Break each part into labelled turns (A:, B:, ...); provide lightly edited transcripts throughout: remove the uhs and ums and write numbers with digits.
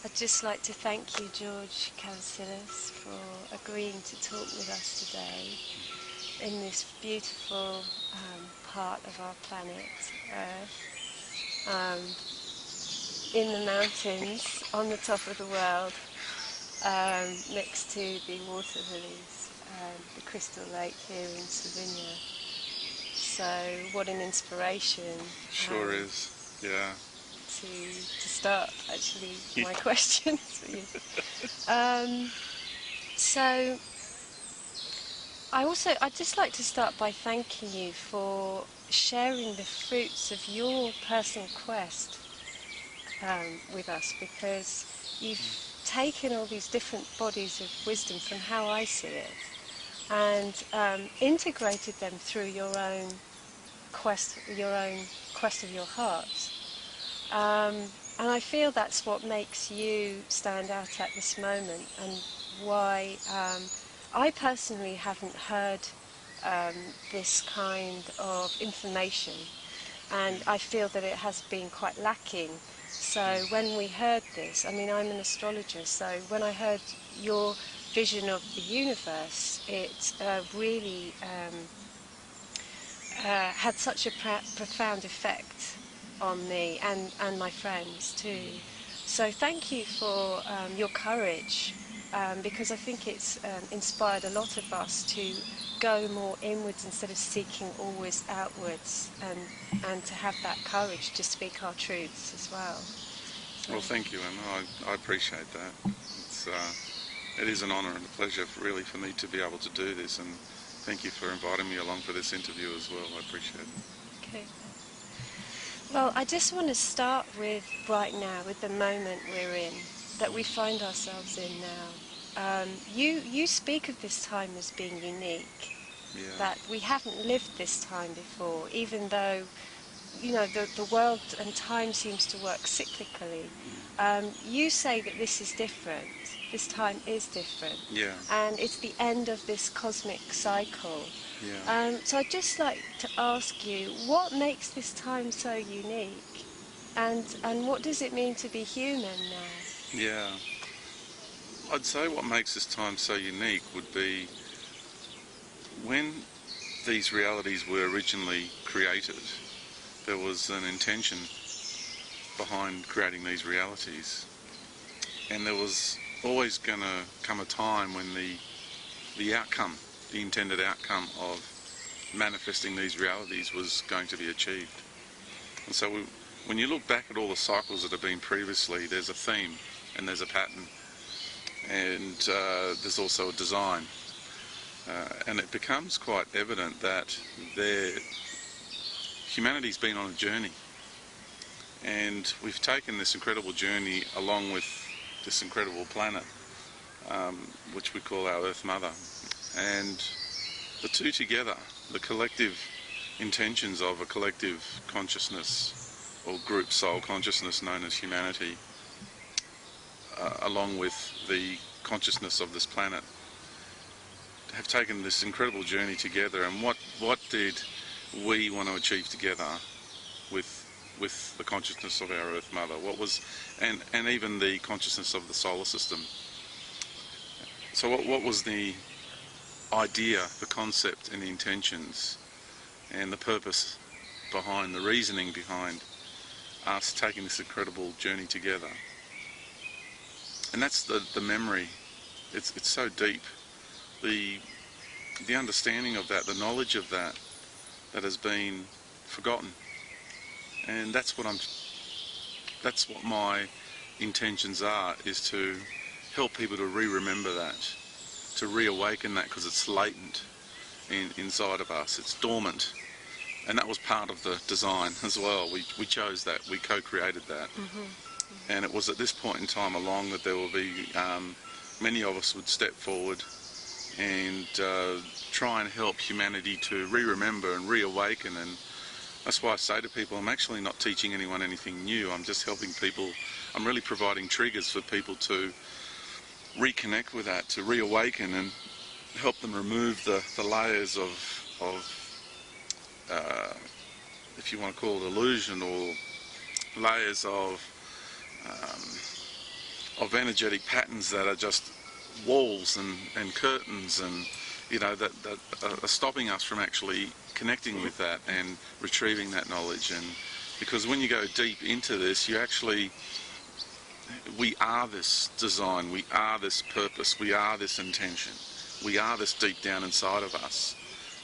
A: I'd just like to thank you, George Kavassilas, for agreeing to talk with us today in this beautiful part of our planet, Earth, in the mountains, on the top of the world, next to the water lilies, the crystal lake here in Slovenia. So what an inspiration.
B: Sure is, yeah.
A: To start, actually, my questions for you. So I'd just like to start by thanking you for sharing the fruits of your personal quest with us, because you've taken all these different bodies of wisdom from how I see it and integrated them through your own quest of your heart. And I feel that's what makes you stand out at this moment, and why I personally haven't heard this kind of information, and I feel that it has been quite lacking. So when we heard this, I mean, I'm an astrologer, so when I heard your vision of the universe, it really had such a profound effect on me and my friends too. So thank you for your courage, because I think it's inspired a lot of us to go more inwards instead of seeking always outwards, and to have that courage to speak our truths as well. So.
B: Well, thank you, and I appreciate that. It is an honour and a pleasure, really, for me to be able to do this, and thank you for inviting me along for this interview as well. I appreciate it.
A: Okay. Well, I just want to start with right now, with the moment we're in, that we find ourselves in now. You speak of this time as being unique,
B: Yeah.
A: that we haven't lived this time before, even though, you know, the world and time seems to work cyclically. You say that this is different. This time is different.
B: Yeah.
A: And it's the end of this cosmic cycle.
B: Yeah.
A: So I'd just like to ask you, what makes this time so unique? And what does it mean to be human now?
B: Yeah. I'd say what makes this time so unique would be when these realities were originally created, there was an intention behind creating these realities. And there was always going to come a time when the outcome, the intended outcome of manifesting these realities was going to be achieved. And so when you look back at all the cycles that have been previously, there's a theme and there's a pattern, and there's also a design. And it becomes quite evident that humanity's been on a journey, and we've taken this incredible journey along with this incredible planet, which we call our Earth Mother. And the two together, the collective intentions of a collective consciousness or group soul consciousness known as humanity, along with the consciousness of this planet, have taken this incredible journey together. And what did we want to achieve together with the consciousness of our Earth Mother? What was, and even the consciousness of the solar system? So what was the idea, the concept and the intentions and the purpose behind, the reasoning behind us taking this incredible journey together? And that's the memory. It's so deep. The understanding of that, the knowledge of that has been forgotten. And that's what my intentions are, is to help people to remember that, to reawaken that, because it's latent inside of us. It's dormant. And that was part of the design as well. We chose that. We co-created that. And it was at this point in time along that there will be many of us would step forward and try and help humanity to remember and reawaken. And that's why I say to people, I'm actually not teaching anyone anything new. I'm just helping people. I'm really providing triggers for people to reconnect with that, to reawaken and help them remove the layers of if you want to call it illusion, or layers of of energetic patterns that are just walls and curtains, and you know, that are stopping us from actually connecting with that and retrieving that knowledge. And because when you go deep into this, you actually, we are this design, we are this purpose, we are this intention, we are this deep down inside of us.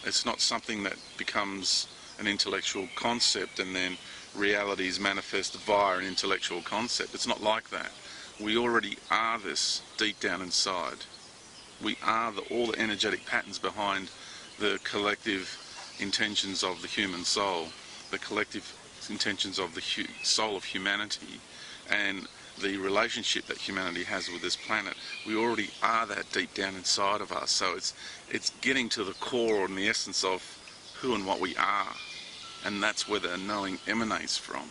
B: It's not something that becomes an intellectual concept and then reality is manifested via an intellectual concept. It's not like that. We already are this deep down inside. We are all the energetic patterns behind the collective intentions of the human soul, the collective intentions of the soul of humanity, and the relationship that humanity has with this planet. We already are that deep down inside of us. So it's getting to the core and the essence of who and what we are, and that's where the knowing emanates from,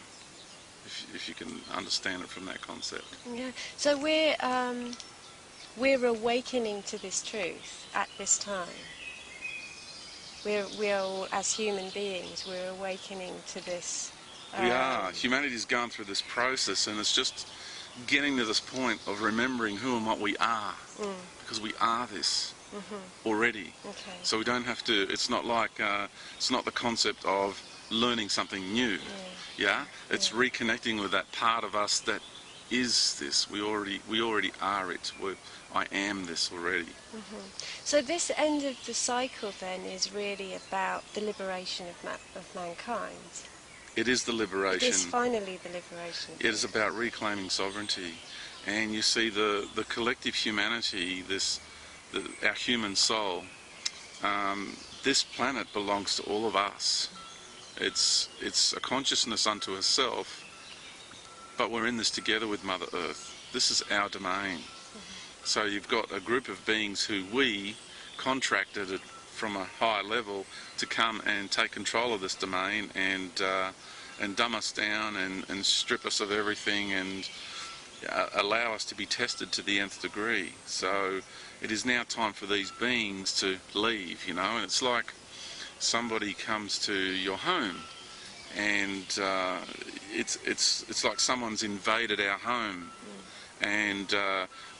B: if you can understand it from that concept.
A: Yeah. So we're awakening to this truth at this time. We're all, as human beings, we're awakening to this.
B: We are. Humanity's gone through this process, and it's just getting to this point of remembering who and what we are, because we are this already.
A: Okay.
B: So we don't have to. It's not like it's not the concept of learning something new. Yeah. It's reconnecting with that part of us that is this. We already are it. I am this already.
A: So this end of the cycle then is really about the liberation of mankind.
B: It is the liberation.
A: It is finally the liberation.
B: It is about reclaiming sovereignty, and you see the collective humanity, our human soul. This planet belongs to all of us. It's a consciousness unto itself, but we're in this together with Mother Earth. This is our domain. So you've got a group of beings who we contracted it from a higher level to come and take control of this domain and dumb us down and strip us of everything and allow us to be tested to the nth degree. So it is now time for these beings to leave, you know, and it's like somebody comes to your home and it's like someone's invaded our home. And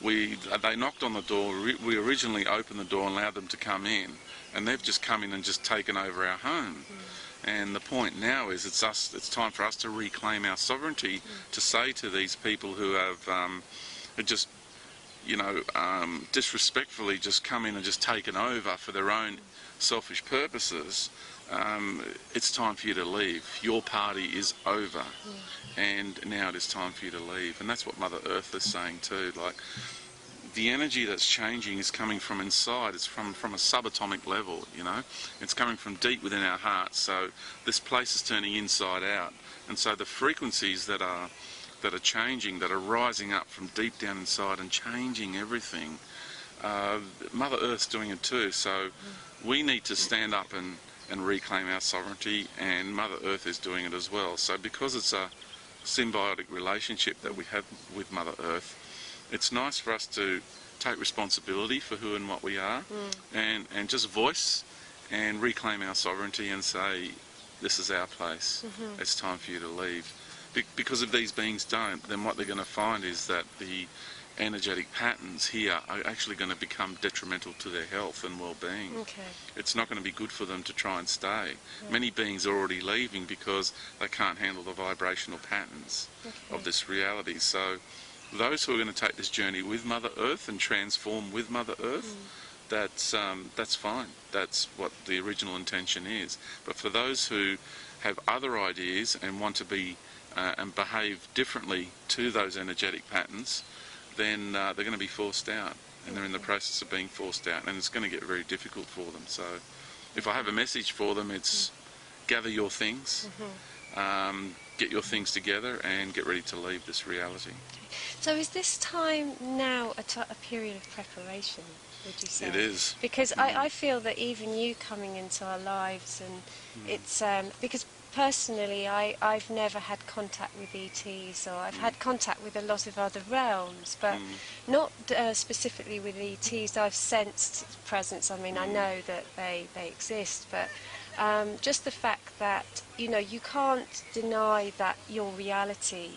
B: they knocked on the door. We originally opened the door and allowed them to come in, and they've just come in and just taken over our home. And the point now is it's time for us to reclaim our sovereignty, to say to these people who have just, you know, disrespectfully just come in and just taken over for their own selfish purposes, it's time for you to leave. Your party is over. And now it is time for you to leave. And that's what Mother Earth is saying too. Like, the energy that's changing is coming from inside. It's from a subatomic level, you know. It's coming from deep within our hearts. So this place is turning inside out. And so the frequencies that are changing, that are rising up from deep down inside and changing everything, Mother Earth's doing it too. So we need to stand up and reclaim our sovereignty, and Mother Earth is doing it as well. So because it's a symbiotic relationship that we have with Mother Earth, it's nice for us to take responsibility for who and what we are, and just voice and reclaim our sovereignty and say, this is our place, it's time for you to leave. Because if these beings don't, then what they're going to find is that the energetic patterns here are actually going to become detrimental to their health and well-being.
A: Okay.
B: It's not going to be good for them to try and stay. Many beings are already leaving because they can't handle the vibrational patterns of this reality. So those who are going to take this journey with Mother Earth and transform with Mother Earth, that's fine. That's what the original intention is. But for those who have other ideas and want to be and behave differently to those energetic patterns, then they're going to be forced out, and they're in the process of being forced out, and it's going to get very difficult for them. So if I have a message for them, it's gather your things, get your things together, and get ready to leave this reality.
A: So is this time now a period of preparation, would you say?
B: It is.
A: Because I feel that even you coming into our lives, and it's because personally I've never had contact with ETs, or I've had contact with a lot of other realms, but not specifically with ETs. I've sensed presence. I mean, I know that they exist, but just the fact that, you can't deny that your reality,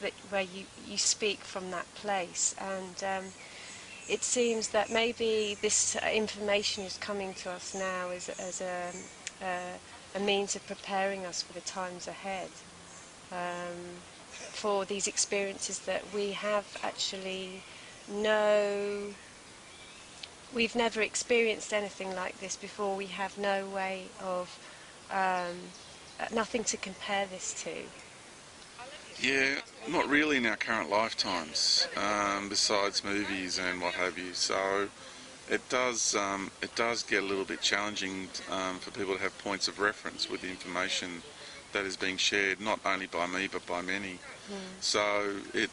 A: that where you speak from that place. And it seems that maybe this information is coming to us now as a means of preparing us for the times ahead, for these experiences that we have actually we've never experienced anything like this before. We have no way of, nothing to compare this to.
B: Yeah, not really in our current lifetimes, besides movies and what have you. So it does get a little bit challenging for people to have points of reference with the information that is being shared, not only by me but by many. So it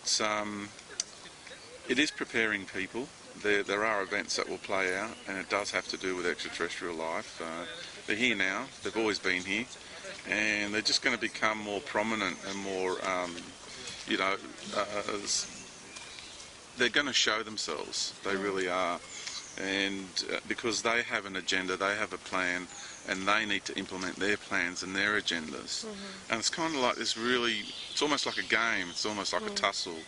B: is preparing people. There are events that will play out, and it does have to do with extraterrestrial life. They're here now. They've always been here, and they're just going to become more prominent and more, they're going to show themselves. They really are, and because they have an agenda, they have a plan, and they need to implement their plans and their agendas. And it's kind of like this it's almost like a game. It's almost like a tussle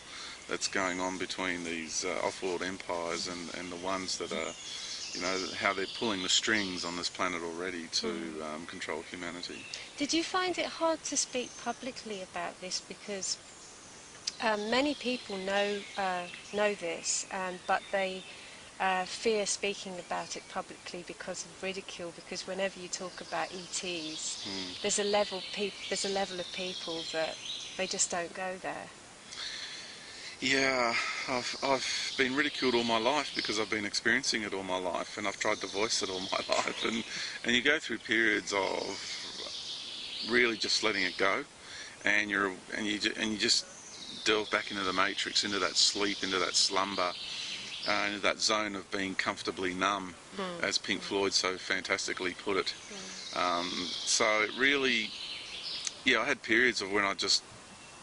B: that's going on between these off-world empires and the ones that are, how they're pulling the strings on this planet already to control humanity.
A: Did you find it hard to speak publicly about this? Because many people know this, but they fear speaking about it publicly because of ridicule. Because whenever you talk about ETs, there's a level of people that they just don't go there.
B: Yeah, I've been ridiculed all my life because I've been experiencing it all my life, and I've tried to voice it all my life, and you go through periods of really just letting it go, and you just delve back into the matrix, into that sleep, into that slumber, into that zone of being comfortably numb, as Pink Floyd so fantastically put it. So it really, I had periods of when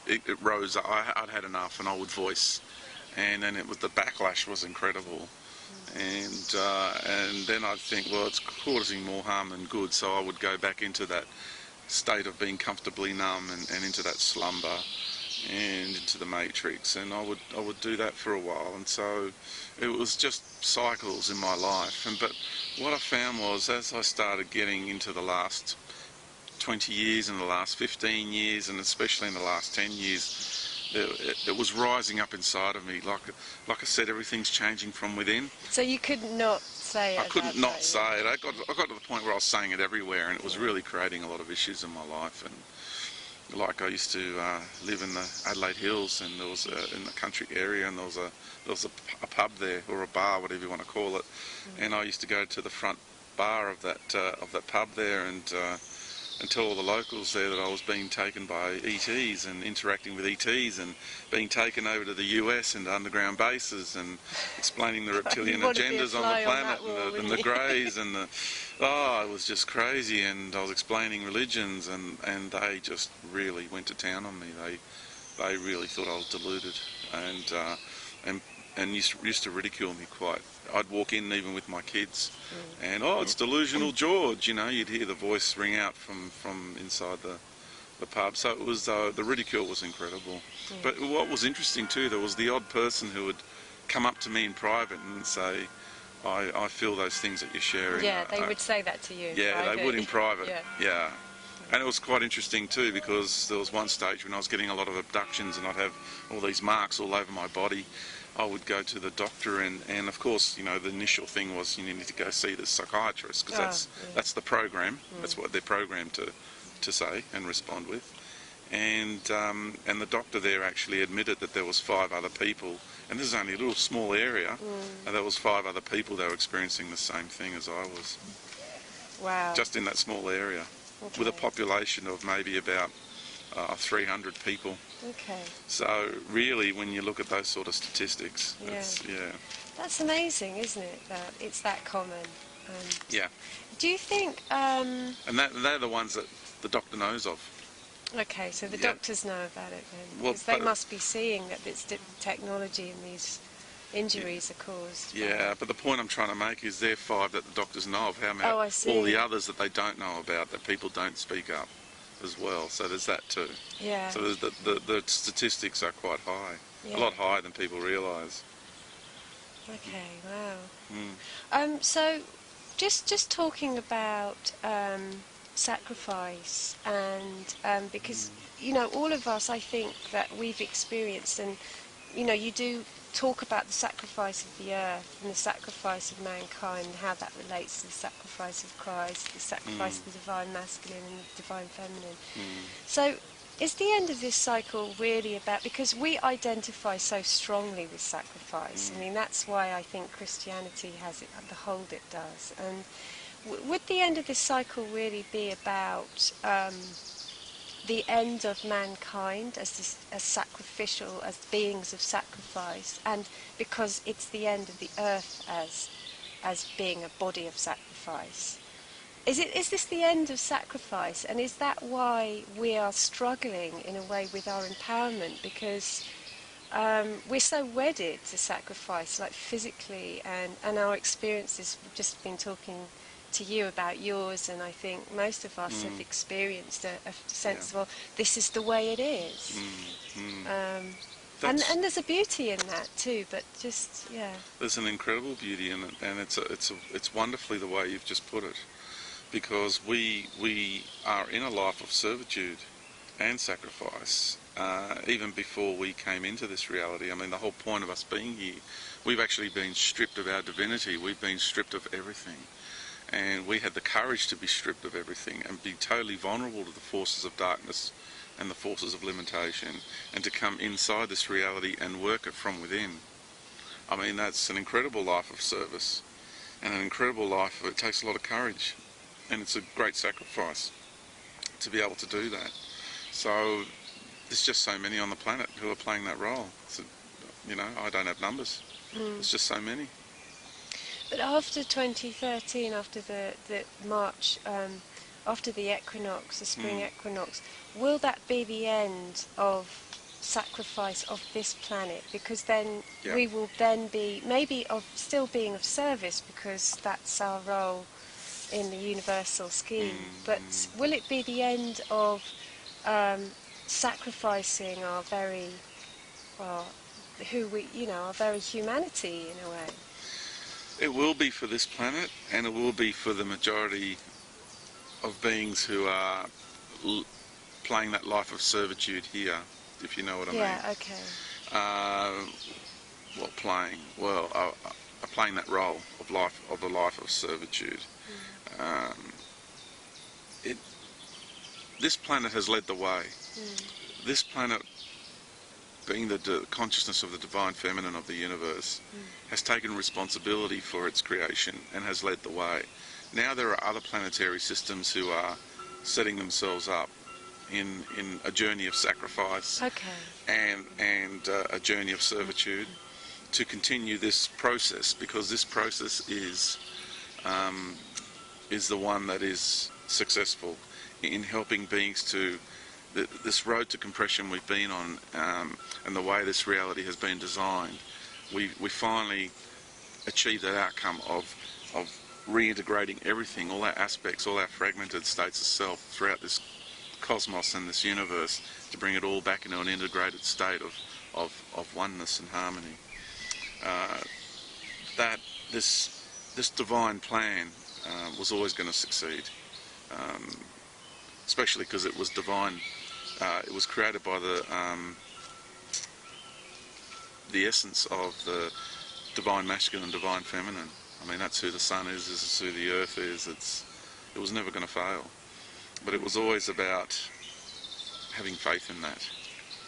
B: it rose. I'd had enough, and I would voice, and then the backlash was incredible, and then I'd think, well, it's causing more harm than good, so I would go back into that state of being comfortably numb and into that slumber and into the matrix, and I would do that for a while, and so it was just cycles in my life. But what I found was, as I started getting into the last 20 years and the last 15 years, and especially in the last 10 years, it was rising up inside of me. Like I said, everything's changing from within.
A: So you could not say it.
B: I couldn't not say it. I got to the point where I was saying it everywhere, and it was really creating a lot of issues in my life. And like, I used to live in the Adelaide Hills, and there was in the country area, and there was a pub there, or a bar, whatever you want to call it. And I used to go to the front bar of that pub there, and tell all the locals there that I was being taken by ETs and interacting with ETs and being taken over to the US and underground bases and explaining the reptilian agendas on the planet and the greys and it was just crazy. And I was explaining religions, and they just really went to town on me. They really thought I was deluded, and used to ridicule me quite. I'd walk in even with my kids, and it's delusional George, you'd hear the voice ring out from inside the pub. So it was, the ridicule was incredible. But what was interesting too, there was the odd person who would come up to me in private and say, I feel those things that you're sharing.
A: Yeah, they would say that to you.
B: Yeah, they would in private. Yeah. And it was quite interesting too, because there was one stage when I was getting a lot of abductions, and I'd have all these marks all over my body. I would go to the doctor, and of course, the initial thing was, you need to go see the psychiatrist, because that's the program. That's what they're programmed to say and respond with. And the doctor there actually admitted that there was 5 other people, and this is only a little small area, and there was 5 other people that were experiencing the same thing as I was.
A: Wow.
B: Just in that small area, with a population of maybe about 300 people.
A: Okay.
B: So really, when you look at those sort of statistics,
A: That's amazing, isn't it? That it's that common.
B: Yeah.
A: Do you think?
B: And they're the ones that the doctor knows of.
A: Okay, so the doctors know about it then,
B: Well,
A: because they must be seeing that it's technology in these injuries are caused.
B: Yeah, but the point I'm trying to make is there are 5 that the doctors know of. How
A: Oh,
B: about
A: I see.
B: all the others that they don't know about, that people don't speak up as well? So there's that too.
A: Yeah.
B: So there's the statistics are quite high,
A: Yeah.
B: a lot higher than people realise.
A: Okay, wow.
B: Mm.
A: So just talking about sacrifice and because all of us, I think that we've experienced, and you do talk about the sacrifice of the earth and the sacrifice of mankind, and how that relates to the sacrifice of Christ, the sacrifice of the divine masculine and the divine feminine. So is the end of this cycle really about, because we identify so strongly with sacrifice, I mean that's why I think Christianity has it, the hold it does, and would the end of this cycle really be about the end of mankind as sacrificial, as beings of sacrifice, and because it's the end of the earth as being a body of sacrifice? Is this the end of sacrifice, and is that why we are struggling in a way with our empowerment? Because we're so wedded to sacrifice, like physically, and our experiences. We've just been talking to you about yours, and I think most of us have experienced a sense of, well, this is the way it is. And there's a beauty in that too, but just, yeah.
B: There's an incredible beauty in it, and it's wonderfully the way you've just put it, because we are in a life of servitude and sacrifice, even before we came into this reality. I mean, the whole point of us being here, we've actually been stripped of our divinity, we've been stripped of everything. And we had the courage to be stripped of everything and be totally vulnerable to the forces of darkness and the forces of limitation, and to come inside this reality and work it from within. I mean, that's an incredible life of service, and an incredible life. It takes a lot of courage, and it's a great sacrifice to be able to do that. So there's just so many on the planet who are playing that role. I don't have numbers. There's just so many.
A: But after 2013, after the March, after the equinox, the spring equinox, will that be the end of sacrifice of this planet? Because then we will then be maybe still being of service, because that's our role in the universal scheme. But will it be the end of sacrificing our very, our very humanity in a way?
B: It will be for this planet, and it will be for the majority of beings who are playing that life of servitude here, if you know what I mean.
A: Yeah, okay.
B: Playing? Well, playing that role of the life of servitude. This planet has led the way. This planet, being the consciousness of the divine feminine of the universe, has taken responsibility for its creation and has led the way. Now there are other planetary systems who are setting themselves up in a journey of sacrifice and a journey of servitude to continue this process, because this process is the one that is successful in helping beings to this road to compression we've been on, and the way this reality has been designed. We finally achieved that outcome of reintegrating everything, all our aspects, all our fragmented states of self throughout this cosmos and this universe, to bring it all back into an integrated state of oneness and harmony. That this divine plan was always going to succeed, especially because it was divine. It was created by the essence of the divine masculine and divine feminine. I mean, that's who the sun is, this is who the earth is. It was never going to fail. But it was always about having faith in that.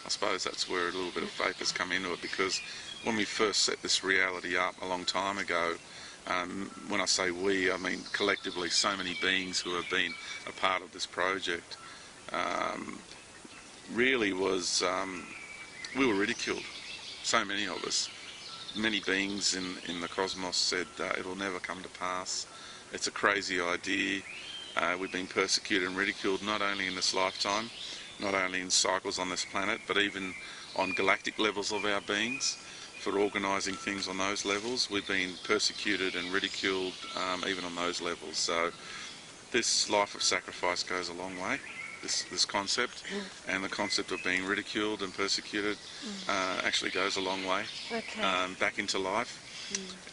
B: I suppose that's where a little bit of faith has come into it, because when we first set this reality up a long time ago, when I say we, I mean collectively so many beings who have been a part of this project, really was, we were ridiculed. So many of us, many beings in the cosmos said it'll never come to pass. It's a crazy idea. We've been persecuted and ridiculed not only in this lifetime, not only in cycles on this planet, but even on galactic levels of our beings, for organising things on those levels. We've been persecuted and ridiculed even on those levels. So this life of sacrifice goes a long way, this concept, and the concept of being ridiculed and persecuted actually goes a long way back into life.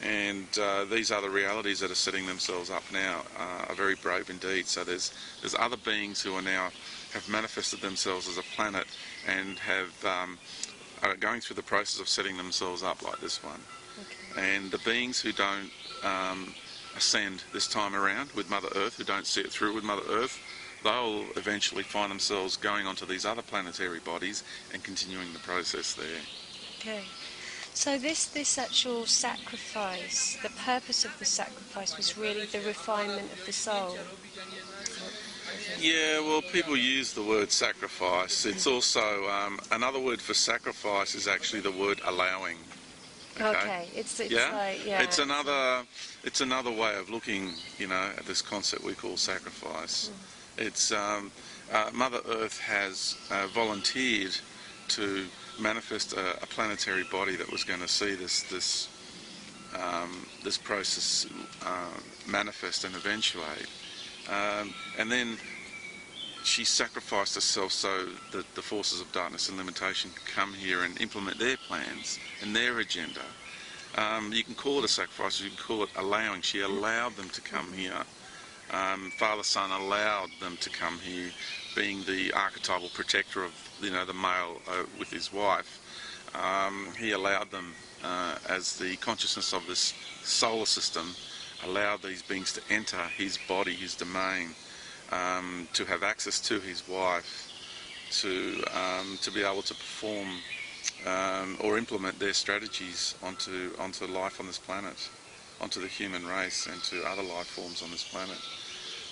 B: And these other realities that are setting themselves up now are very brave indeed. So there's other beings who have manifested themselves as a planet and are going through the process of setting themselves up like this one. And the beings who don't ascend this time around with Mother Earth, who don't see it through with Mother Earth, they'll eventually find themselves going onto these other planetary bodies and continuing the process there.
A: Okay. So this actual sacrifice, the purpose of the sacrifice was really the refinement of the soul.
B: Yeah, well, people use the word sacrifice. It's also another word for sacrifice is actually the word allowing.
A: Okay. It's
B: another way of looking, at this concept we call sacrifice. It's Mother Earth has volunteered to manifest a planetary body that was going to see this process manifest and eventuate, and then she sacrificed herself so that the forces of darkness and limitation could come here and implement their plans and their agenda. You can call it a sacrifice, you can call it allowing. She allowed them to come here. Father Son allowed them to come here, being the archetypal protector of the male with his wife. He allowed them, as the consciousness of this solar system, allowed these beings to enter his body, his domain, to have access to his wife, to be able to perform or implement their strategies onto life on this planet, onto the human race and to other life forms on this planet.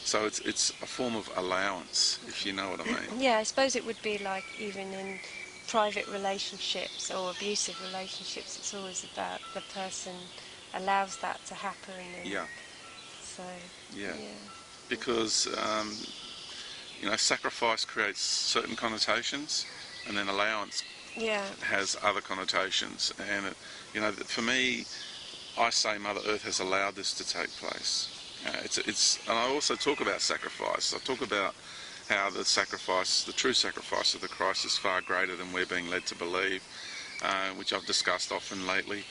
B: So it's a form of allowance, if you know what I mean.
A: Yeah, I suppose it would be like even in private relationships or abusive relationships, it's always about the person allows that to happen. And so,
B: because sacrifice creates certain connotations, and then allowance has other connotations. And for me, I say Mother Earth has allowed this to take place. And I also talk about sacrifice. I talk about how the true sacrifice of the Christ is far greater than we're being led to believe, which I've discussed often lately.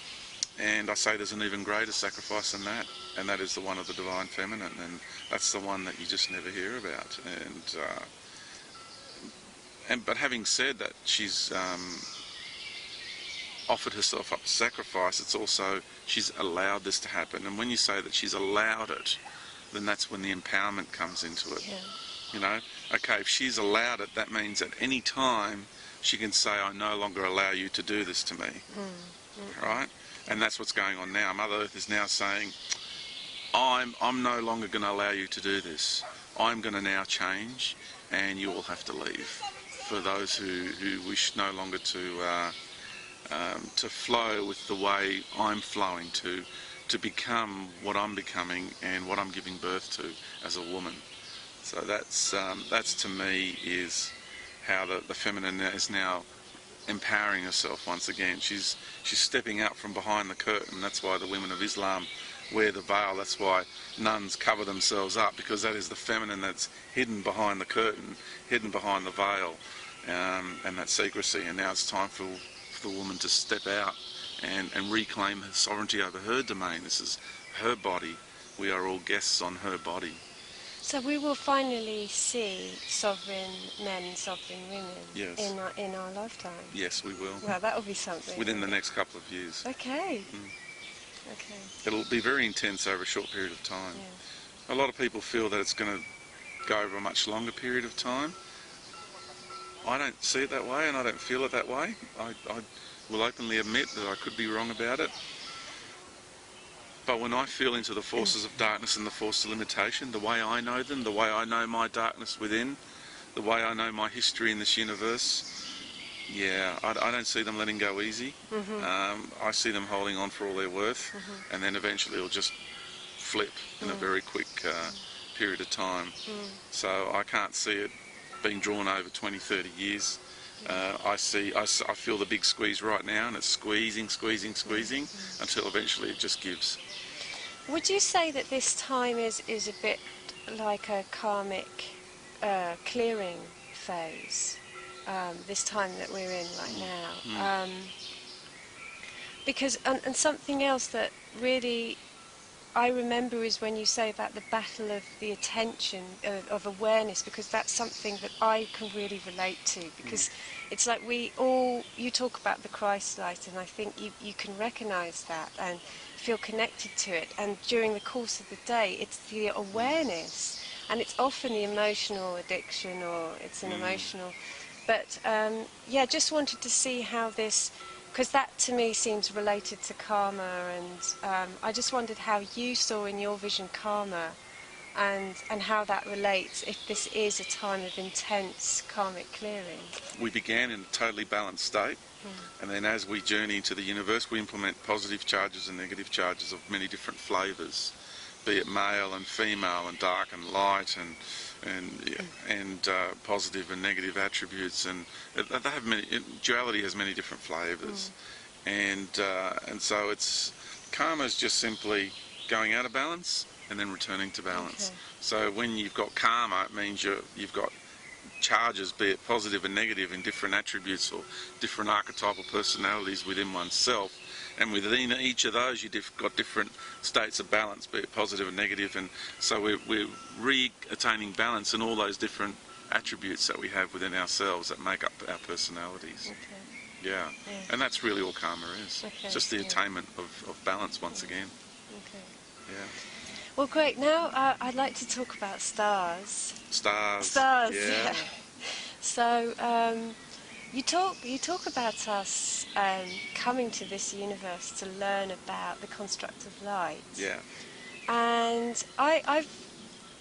B: And I say there's an even greater sacrifice than that, and that is the one of the Divine Feminine, and that's the one that you just never hear about. But having said that, she's offered herself up to sacrifice, it's also she's allowed this to happen. And when you say that she's allowed it, then that's when the empowerment comes into it. Okay, if she's allowed it, that means at any time she can say, I no longer allow you to do this to me. Right? And that's what's going on now. Mother Earth is now saying, I'm no longer going to allow you to do this. I'm going to now change, and you will have to leave. For those who wish no longer to flow with the way I'm flowing, to become what I'm becoming and what I'm giving birth to as a woman. So that's to me is how the feminine is now empowering herself once again. She's stepping out from behind the curtain. That's why the women of Islam wear the veil. That's why nuns cover themselves up, because that is the feminine that's hidden behind the curtain, hidden behind the veil, and that secrecy. And now it's time for the woman to step out and reclaim her sovereignty over her domain. This is her body. We are all guests on her body.
A: So we will finally see sovereign men, sovereign women in our lifetime.
B: Yes, we will.
A: Well, that will be something.
B: Within the next couple of years.
A: Okay. Okay.
B: It'll be very intense over a short period of time.
A: Yeah.
B: A lot of people feel that it's going to go over a much longer period of time. I don't see it that way, and I don't feel it that way. I will openly admit that I could be wrong about it. But when I feel into the forces of darkness and the forces of limitation, the way I know them, the way I know my darkness within, the way I know my history in this universe, I don't see them letting go easy. I see them holding on for all they're worth, and then eventually it'll just flip in a very quick period of time. So I can't see it being drawn over 20, 30 years. I feel the big squeeze right now, and it's squeezing until eventually it just gives.
A: Would you say that this time is a bit like a karmic clearing phase, this time that we're in right now? Because, and something else that really I remember is when you say about the battle of the attention, of awareness, because that's something that I can really relate to, because it's like you talk about the Christ light, and I think you can recognise that and feel connected to it, and during the course of the day it's the awareness, and it's often the emotional addiction, or it's an emotional, but yeah, just wanted to see how this, because that to me seems related to karma, and I just wondered how you saw in your vision karma, and how that relates, if this is a time of intense karmic clearing.
B: We began in a totally balanced state, and then as we journey into the universe, we implement positive charges and negative charges of many different flavours, be it male and female and dark and light and positive and negative attributes, and they have many. Duality has many different flavours, and so karma is just simply going out of balance and then returning to balance.
A: Okay.
B: So when you've got karma, it means you've got charges, be it positive and negative, in different attributes or different archetypal personalities within oneself. And within each of those, you've got different states of balance, be it positive and negative, and so we're re-attaining balance in all those different attributes that we have within ourselves that make up our personalities.
A: Okay.
B: Yeah. And that's really all karma is.
A: Okay.
B: It's just the attainment of balance once again.
A: Okay.
B: Yeah.
A: Well, great. Now I'd like to talk about stars.
B: Stars.
A: Yeah. So you talk about us coming to this universe to learn about the construct of light.
B: Yeah.
A: And I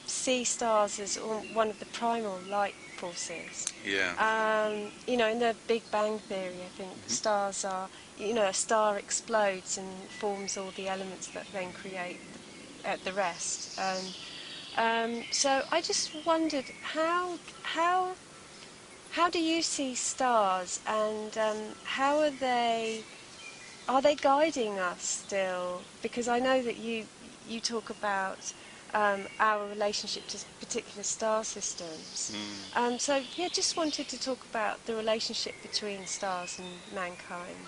A: see stars as one of the primal light forces.
B: Yeah.
A: You know, in the Big Bang Theory, I think stars are, you know, a star explodes and forms all the elements that then create the rest. So I just wondered how do you see stars, and how are they guiding us still? Because I know that you talk about our relationship to particular star systems. So yeah, just wanted to talk about the relationship between stars and mankind.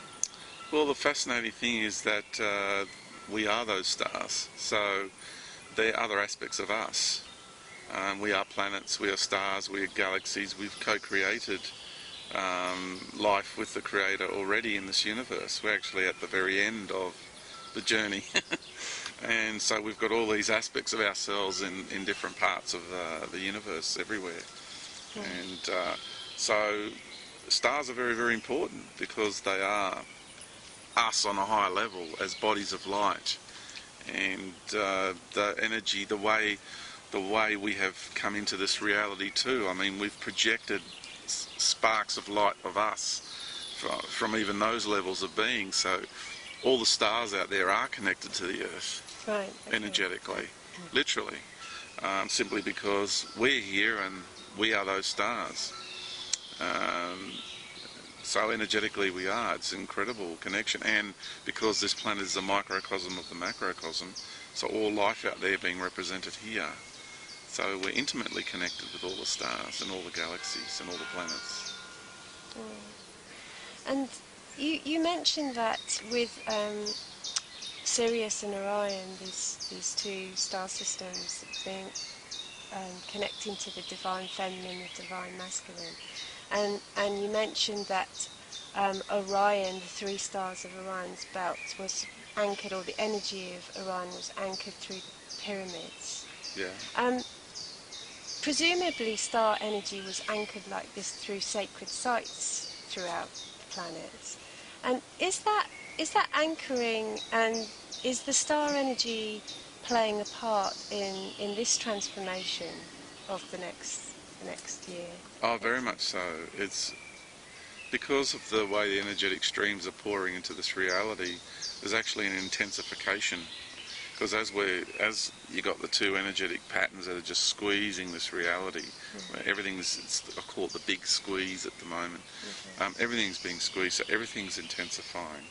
B: Well, the fascinating thing is that we are those stars, so they're other aspects of us. We are planets, we are stars, we are galaxies. We've co-created life with the Creator already in this universe. We're actually at the very end of the journey. And so we've got all these aspects of ourselves in different parts of the universe everywhere. And so stars are very, very important because they are us on a higher level as bodies of light. And the energy, the way we have come into this reality too. I mean, we've projected sparks of light of us from even those levels of being. So all the stars out there are connected to the Earth,
A: Right. Okay.
B: energetically, literally, simply because we're here and we are those stars. So energetically we are. It's an incredible connection, and because this planet is a microcosm of the macrocosm, so all life out there being represented here. So we're intimately connected with all the stars and all the galaxies and all the planets.
A: And you mentioned that with Sirius and Orion, these two star systems being connecting to the divine feminine, the divine masculine, and you mentioned that Orion, the three stars of Orion's belt, was anchored, or the energy of Orion was anchored through the pyramids.
B: Yeah.
A: Presumably star energy was anchored like this through sacred sites throughout the planets. And is that anchoring, and is the star energy playing a part in this transformation of the next year?
B: Oh, very much so. It's because of the way the energetic streams are pouring into this reality, there's actually an intensification Because as you got the two energetic patterns that are just squeezing this reality, where I call it the big squeeze at the moment. Everything's being squeezed, so everything's intensifying.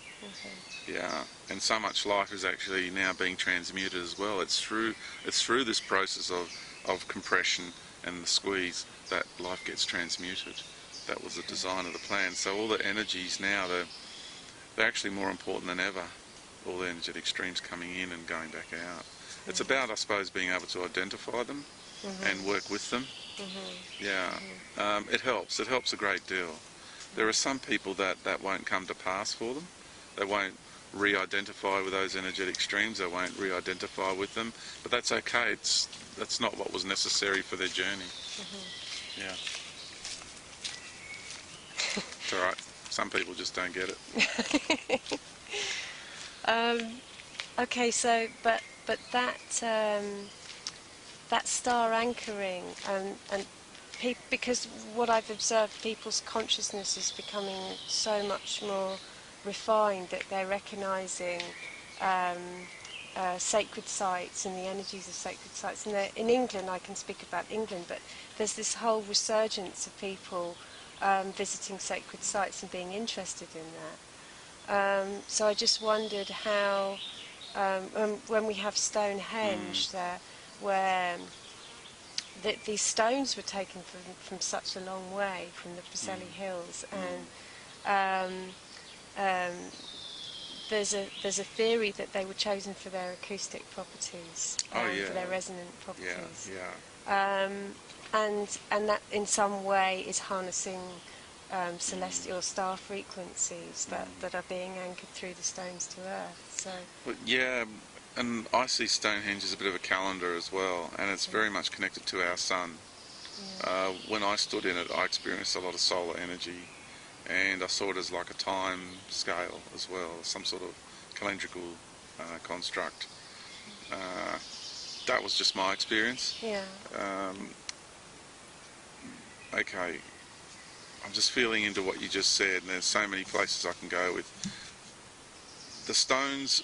B: Yeah, and so much life is actually now being transmuted as well. It's through this process of compression and the squeeze that life gets transmuted. That was the design of the plan. So all the energies now, they're actually more important than ever. All the energetic streams coming in and going back out. It's about, I suppose, being able to identify them and work with them. Yeah, it helps. It helps a great deal. There are some people that won't come to pass for them. They won't re-identify with those energetic streams. They won't re-identify with them. But that's okay. That's not what was necessary for their journey. Yeah. It's all right. Some people just don't get it.
A: Okay, so but that that star anchoring and because what I've observed, people's consciousness is becoming so much more refined that they're recognising sacred sites and the energies of sacred sites. And in England, I can speak about England, but there's this whole resurgence of people visiting sacred sites and being interested in that. So I just wondered how, when we have Stonehenge there, where these stones were taken from such a long way, from the Preseli Hills, and there's a theory that they were chosen for their acoustic properties, for their resonant properties, and that in some way is harnessing celestial star frequencies that are being anchored through the stones to Earth. So.
B: But yeah, and I see Stonehenge as a bit of a calendar as well, and it's very much connected to our sun. When I stood in it, I experienced a lot of solar energy, and I saw it as like a time scale as well, some sort of calendrical construct. That was just my experience.
A: Yeah.
B: Okay, I'm just feeling into what you just said, and there's so many places I can go with. The stones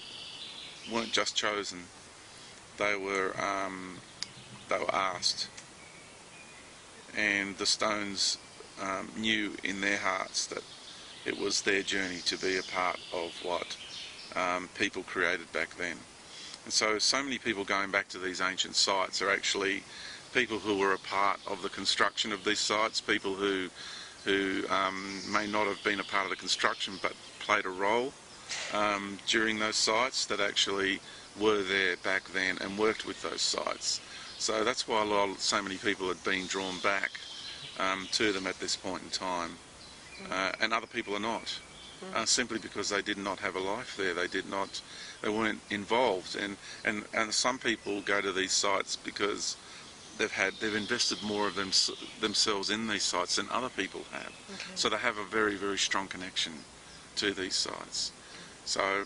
B: weren't just chosen; they were asked, and the stones knew in their hearts that it was their journey to be a part of what people created back then. And so many people going back to these ancient sites are actually people who were a part of the construction of these sites, people who may not have been a part of the construction but played a role during those sites, that actually were there back then and worked with those sites. So that's why so many people had been drawn back to them at this point in time, and other people are not, simply because they did not have a life there. They weren't involved, and some people go to these sites because they've invested more of themselves in these sites than other people have. So they have a very, very strong connection to these sites. So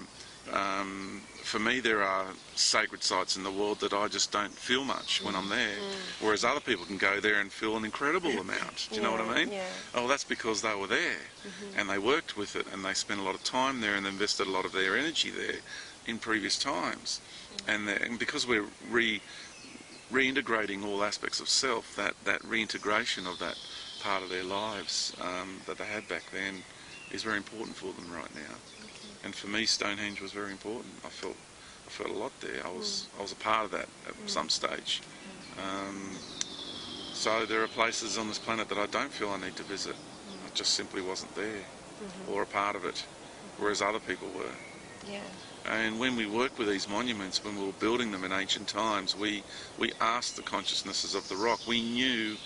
B: for me, there are sacred sites in the world that I just don't feel much when I'm there, whereas other people can go there and feel an incredible amount. Do you know what I mean? Oh, that's because they were there and they worked with it, and they spent a lot of time there and invested a lot of their energy there in previous times. And because we're reintegrating all aspects of self, that reintegration of that part of their lives that they had back then is very important for them right now. And for me, Stonehenge was very important. I felt a lot there. I was a part of that at some stage. So there are places on this planet that I don't feel I need to visit. I just simply wasn't there or a part of it, whereas other people were.
A: Yeah.
B: And when we worked with these monuments, when we were building them in ancient times, we asked the consciousnesses of the rock. We knew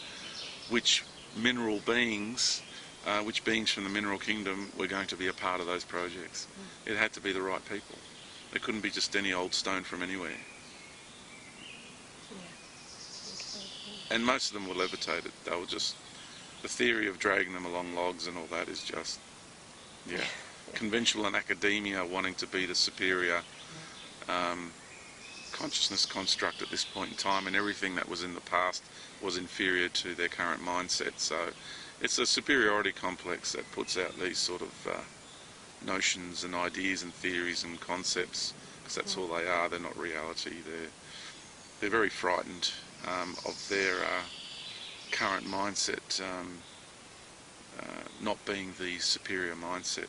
B: which mineral beings, which beings from the mineral kingdom were going to be a part of those projects. It had to be the right people. It couldn't be just any old stone from anywhere. And most of them were levitated. They were just, the theory of dragging them along logs and all that is just, conventional and academia wanting to be the superior consciousness construct at this point in time, and everything that was in the past was inferior to their current mindset. So it's a superiority complex that puts out these sort of notions and ideas and theories and concepts because that's all they are. They're not reality. They're very frightened of their current mindset not being the superior mindset.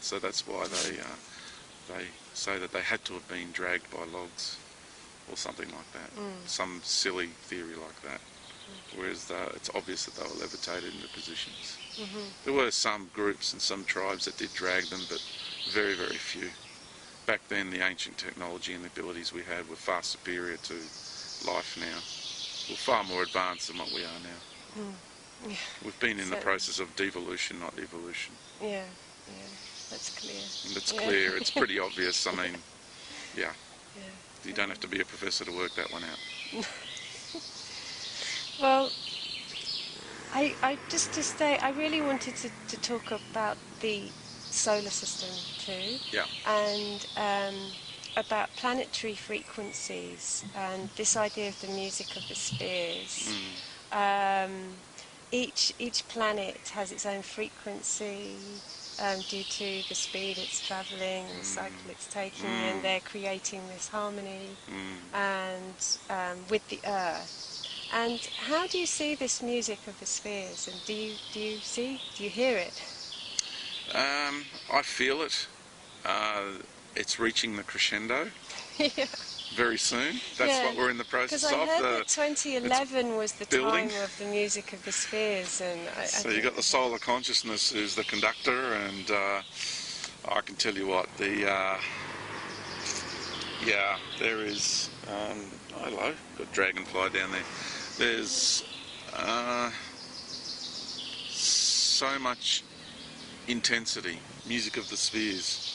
B: So that's why they say that they had to have been dragged by logs or something like that, some silly theory like that. Whereas it's obvious that they were levitated into positions. There were some groups and some tribes that did drag them, but very, very few. Back then, the ancient technology and the abilities we had were far superior to life now. We're far more advanced than what we are now.
A: Yeah.
B: We've been in the process of devolution, not evolution.
A: Yeah, that's clear.
B: And it's clear, it's pretty obvious. I mean, yeah. You don't have to be a professor to work that one out.
A: Well, I just to stay, I really wanted to talk about the solar system too.
B: Yeah.
A: And about planetary frequencies and this idea of the music of the spheres. Each planet has its own frequency due to the speed it's travelling, the cycle it's taking, and they're creating this harmony and with the Earth. And how do you see this music of the spheres? And do you hear it?
B: I feel it. It's reaching the crescendo.
A: Yeah.
B: Very soon. That's what we're in the process of.
A: Because I heard that 2011 was the
B: building.
A: time of the music of the spheres, and
B: so you've got the solar consciousness who's the conductor, and I can tell you what, there is. Hello, got dragonfly down there. There's so much intensity. Music of the spheres.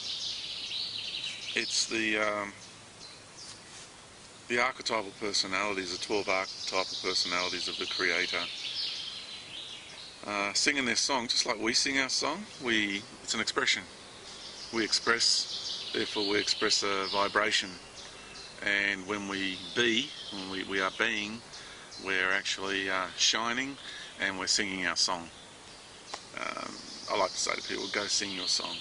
B: It's the archetypal personalities, the 12 archetypal personalities of the Creator, singing their song just like we sing our song. It's an expression. We express, therefore we express a vibration. And when we are being, we're actually shining, and we're singing our song. I like to say to people, go sing your song,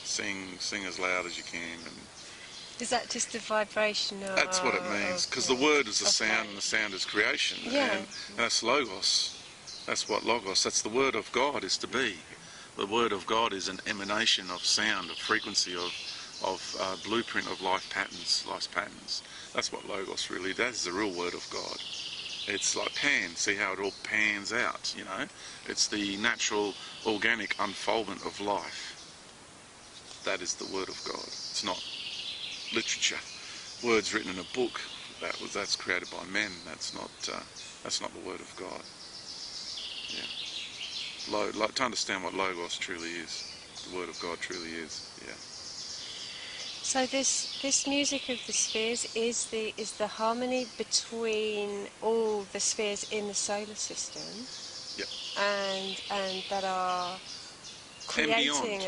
B: sing as loud as you can. And
A: is that just a vibration?
B: that's what it means, because the word is the sound, and the sound is creation, and that's logos. That's what logos, that's the word of God is to be. The word of God is an emanation of sound, of frequency, of blueprint of life's patterns. That's what logos really, that is the real word of God. It's like pan, see how it all pans out, It's the natural, organic unfoldment of life. That is the word of God. It's not literature, words written in a book. That's created by men. That's not the word of God. Yeah. To understand what logos truly is, the word of God truly is. Yeah.
A: So this music of the spheres is the harmony between all the spheres in the solar system.
B: Yep.
A: And that are creating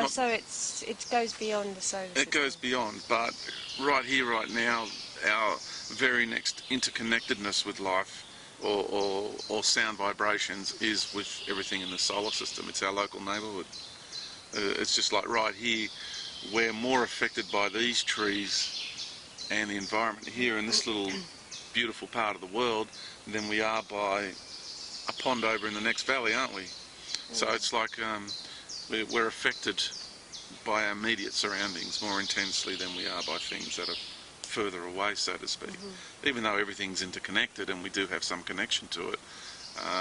A: so it goes beyond the solar system.
B: It goes beyond, but right here, right now, our very next interconnectedness with life or sound vibrations is with everything in the solar system. It's our local neighbourhood. It's just like right here, we're more affected by these trees and the environment here in this little beautiful part of the world than we are by a pond over in the next valley, aren't we? So it's like we're affected by our immediate surroundings more intensely than we are by things that are further away, so to speak. Even though everything's interconnected and we do have some connection to it,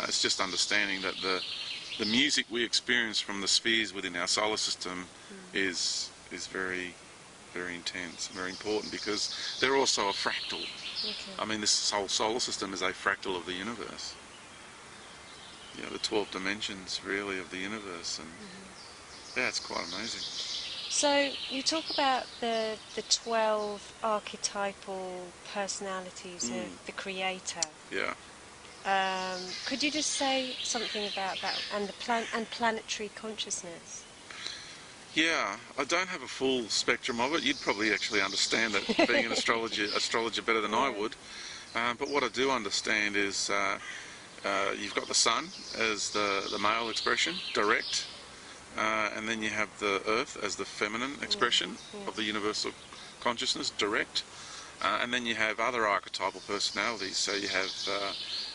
B: it's just understanding that the music we experience from the spheres within our solar system is very, very intense, very important, because they're also a fractal. I mean, this whole solar system is a fractal of the universe. The 12 dimensions, really, of the universe, and it's quite amazing.
A: So you talk about the 12 archetypal personalities of the Creator.
B: Yeah.
A: Could you just say something about that and the planetary consciousness?
B: Yeah, I don't have a full spectrum of it. You'd probably actually understand that, being an astrologer better than I would. But what I do understand is you've got the sun as the male expression, direct. and then you have the earth as the feminine expression of the universal consciousness, direct. And then you have other archetypal personalities. So you have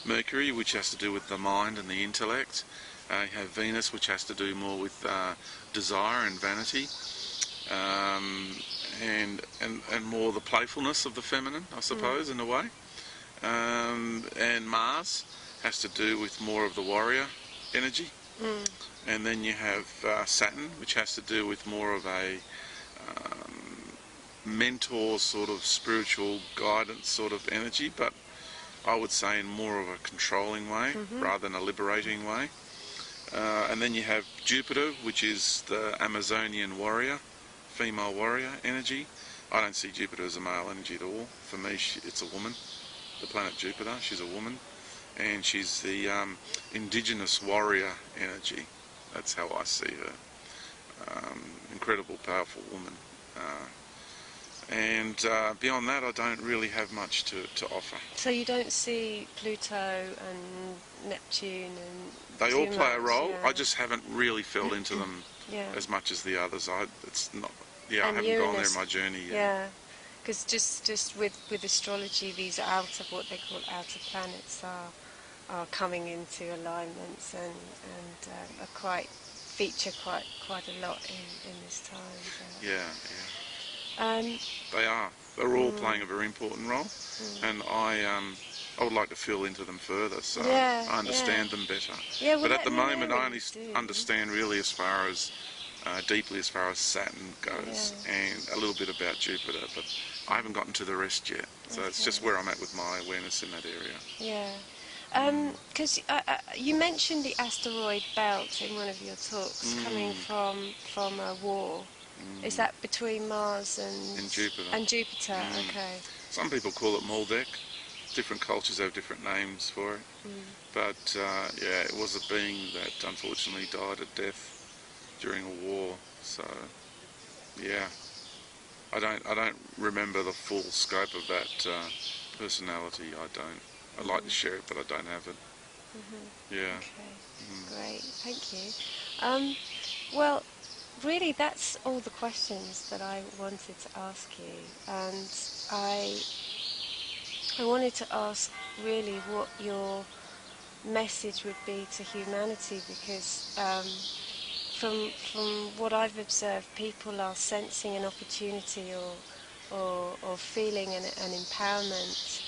B: Mercury, which has to do with the mind and the intellect. You have Venus, which has to do more with desire and vanity, and more the playfulness of the feminine, I suppose, in a way. And Mars has to do with more of the warrior energy. And then you have Saturn, which has to do with more of a mentor sort of spiritual guidance sort of energy, but I would say in more of a controlling way rather than a liberating way. And then you have Jupiter, which is the Amazonian warrior, female warrior energy. I don't see Jupiter as a male energy at all. For me, it's a woman. The planet Jupiter, she's a woman, and she's the indigenous warrior energy. That's how I see her. Incredible, powerful woman. And beyond that, I don't really have much to offer.
A: So you don't see Pluto and Neptune and...
B: They all play a role.
A: Yeah.
B: I just haven't really fell into them as much as the others. It's not. Yeah, I haven't
A: Uranus,
B: gone there in my journey yet.
A: Yeah, because just with astrology, these outer, what they call outer planets are coming into alignments and are feature quite a lot in this time. So.
B: Yeah. They are. They're all playing a very important role, and I would like to feel into them further, so I understand them better.
A: Yeah, well,
B: but at the moment, I only
A: do.
B: understand really as far as deeply as far as Saturn goes, and a little bit about Jupiter, but I haven't gotten to the rest yet. So it's just where I'm at with my awareness in that area.
A: Yeah. Because you mentioned the asteroid belt in one of your talks coming from a war. Is that between Mars and
B: Jupiter?
A: And Jupiter, okay.
B: Some people call it Maldek. Different cultures have different names for it. But it was a being that unfortunately died a death during a war. So I don't remember the full scope of that personality. I don't. I'd like to share it, but I don't have it. Yeah.
A: Okay. Great. Thank you. Well, really, that's all the questions that I wanted to ask you, and I wanted to ask really what your message would be to humanity, because from what I've observed, people are sensing an opportunity or feeling an empowerment,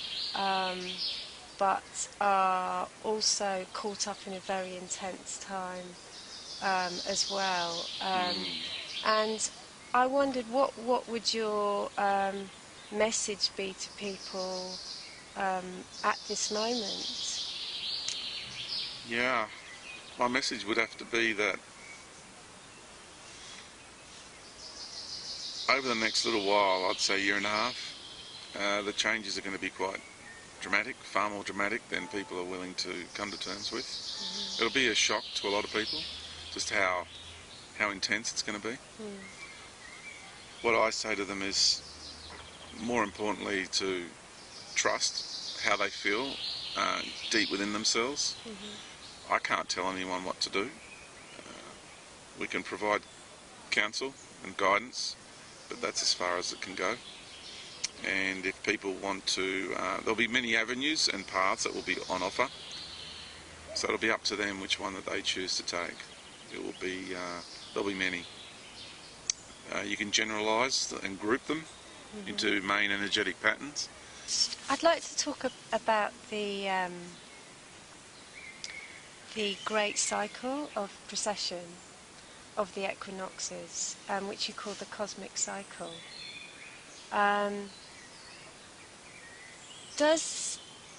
A: but are also caught up in a very intense time as well. And I wondered what would your message be to people at this moment?
B: Yeah, my message would have to be that over the next little while, I'd say year and a half, the changes are going to be quite dramatic, far more dramatic than people are willing to come to terms with. It'll be a shock to a lot of people, just how intense it's going to be. What I say to them is, more importantly, to trust how they feel deep within themselves. I can't tell anyone what to do. We can provide counsel and guidance, but that's as far as it can go. And if people want to, there'll be many avenues and paths that will be on offer. So it'll be up to them which one that they choose to take. It will be, there'll be many. You can generalise and group them into main energetic patterns.
A: I'd like to talk about the great cycle of precession of the equinoxes, which you call the cosmic cycle.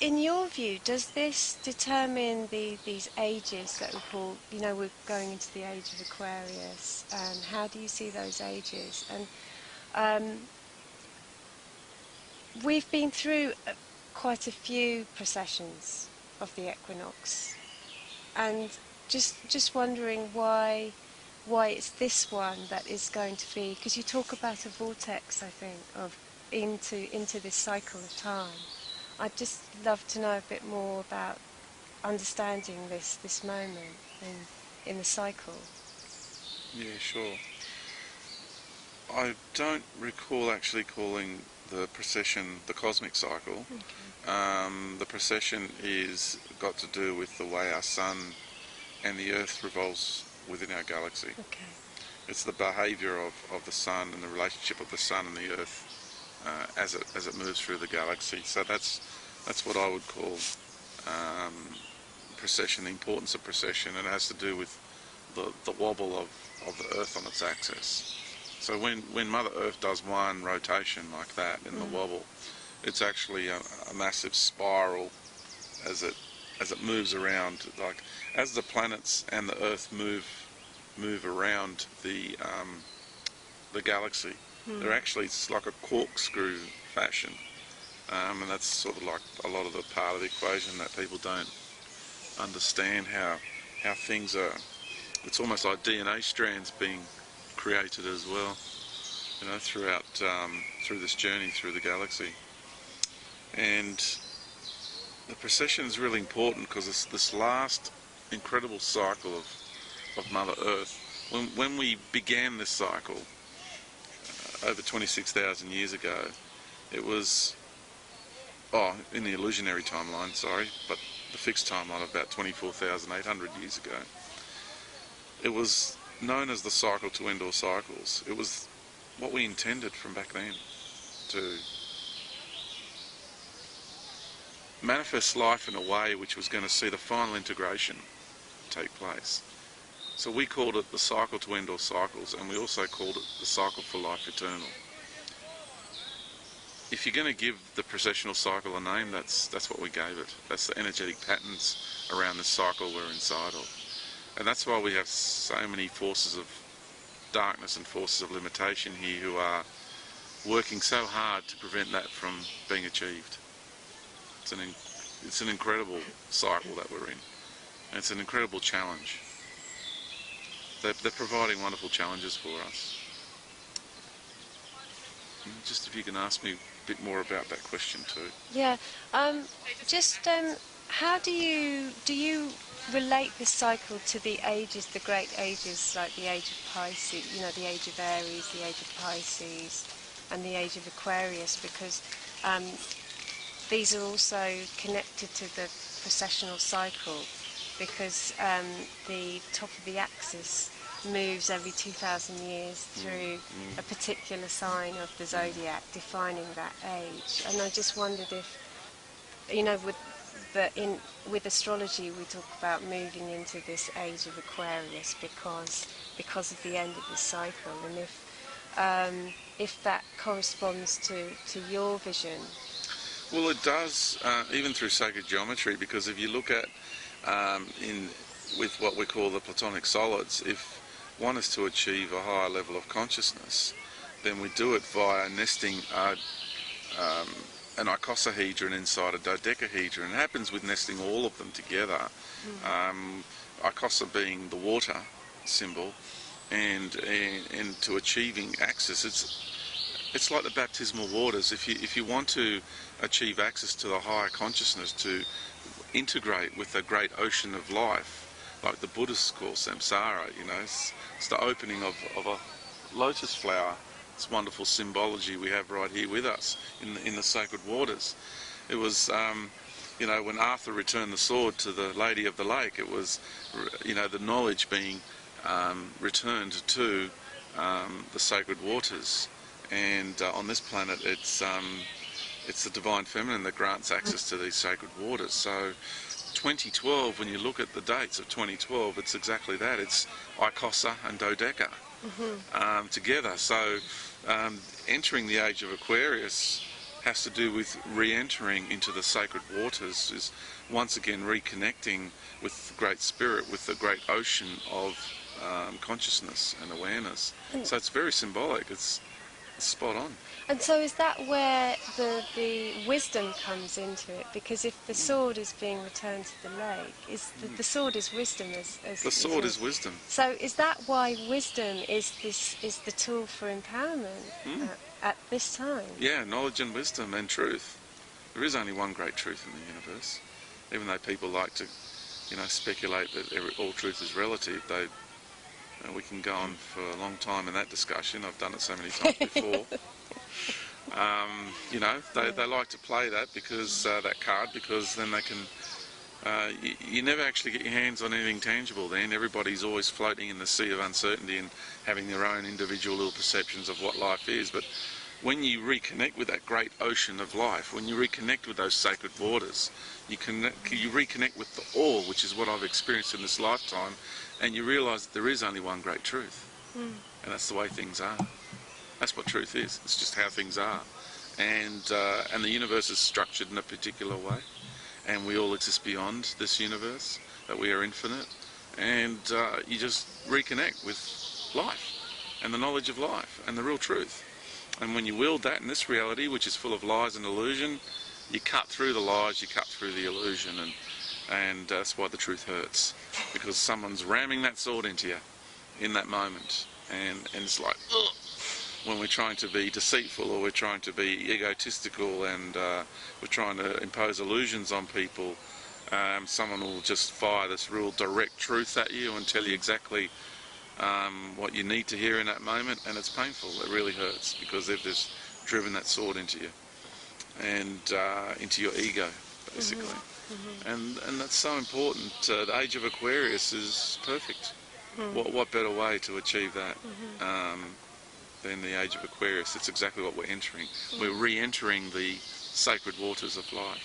A: In your view, does this determine these ages that we call, we're going into the age of Aquarius, and how do you see those ages? And we've been through quite a few precessions of the equinox, and just wondering why it's this one that is going to be, because you talk about a vortex, I think, of into this cycle of time. I'd just love to know a bit more about understanding this moment in the cycle.
B: Yeah, sure. I don't recall actually calling the precession the cosmic cycle. The precession is got to do with the way our sun and the Earth revolves within our galaxy.
A: Okay.
B: It's the behaviour of the sun and the relationship of the sun and the Earth as it moves through the galaxy. So that's what I would call precession, the importance of precession, and it has to do with the wobble of the Earth on its axis. So when Mother Earth does one rotation like that in the wobble, it's actually a massive spiral as it moves around. Like as the planets and the Earth move around the galaxy, they're actually, it's like a corkscrew fashion, and that's sort of like a lot of the part of the equation that people don't understand how things are. It's almost like DNA strands being created as well, you know, throughout through this journey through the galaxy. And the precession is really important because it's this last incredible cycle of Mother Earth. When we began this cycle over 26,000 years ago, it was, in the illusionary timeline, sorry, but the fixed timeline of about 24,800 years ago, it was known as the cycle to end all cycles. It was what we intended from back then, to manifest life in a way which was going to see the final integration take place. So we called it the cycle to end all cycles, and we also called it the cycle for life eternal. If you're going to give the precessional cycle a name, that's what we gave it. That's the energetic patterns around this cycle we're inside of. And that's why we have so many forces of darkness and forces of limitation here who are working so hard to prevent that from being achieved. It's an incredible cycle that we're in, and it's an incredible challenge. They're providing wonderful challenges for us. Just if you can ask me a bit more about that question too.
A: Yeah. How do you relate this cycle to the ages, the great ages, like the age of Pisces, you know, the age of Aries, the age of Pisces, and the age of Aquarius, because these are also connected to the precessional cycle, because the top of the axis moves every 2,000 years through a particular sign of the zodiac, defining that age. And I just wondered if, you know, with astrology we talk about moving into this age of Aquarius because of the end of the cycle, and if that corresponds to your vision.
B: Well, it does, even through sacred geometry, because if you look at with what we call the Platonic solids, if one is to achieve a higher level of consciousness, then we do it via nesting an icosahedron inside a dodecahedron. It happens with nesting all of them together. Icosa being the water symbol, and to achieving access, it's like the baptismal waters. If you want to achieve access to the higher consciousness, to integrate with the great ocean of life, like the Buddhists call samsara, you know, it's the opening of a lotus flower. It's wonderful symbology we have right here with us in the sacred waters. It was, you know, when Arthur returned the sword to the Lady of the Lake, it was, you know, the knowledge being returned to the sacred waters. And on this planet, it's the divine feminine that grants access to these sacred waters. So 2012, when you look at the dates of 2012, it's exactly that. It's Icosa and Dodeca together. So entering the age of Aquarius has to do with re-entering into the sacred waters, is once again reconnecting with the Great Spirit, with the great ocean of consciousness and awareness. So it's very symbolic. It's spot on.
A: And so is that where the wisdom comes into it? Because if the sword is being returned to the lake, the sword is wisdom, as
B: the sword is wisdom.
A: So is that why wisdom is the tool for empowerment at this time?
B: Yeah, knowledge and wisdom and truth. There is only one great truth in the universe. Even though people like to, you know, speculate that all truth is relative, We can go on for a long time in that discussion. I've done it so many times before. You know, they like to play that because that card, because then they can. You never actually get your hands on anything tangible then. Everybody's always floating in the sea of uncertainty and having their own individual little perceptions of what life is. But when you reconnect with that great ocean of life, when you reconnect with those sacred waters, you reconnect with the all, which is what I've experienced in this lifetime, and you realise that there is only one great truth. And that's the way things are. That's what truth is. It's just how things are. And the universe is structured in a particular way. And we all exist beyond this universe, that we are infinite. And you just reconnect with life and the knowledge of life and the real truth. And when you wield that in this reality, which is full of lies and illusion, you cut through the lies, you cut through the illusion, and that's why the truth hurts. Because someone's ramming that sword into you in that moment. And it's like, ugh, when we're trying to be deceitful, or we're trying to be egotistical, and we're trying to impose illusions on people, someone will just fire this real direct truth at you and tell you exactly what you need to hear in that moment, and it's painful. It really hurts, because they've just driven that sword into you and into your ego, basically. And that's so important. The age of Aquarius is perfect. What better way to achieve that than the age of Aquarius? It's exactly what we're entering. We're re-entering the sacred waters of life.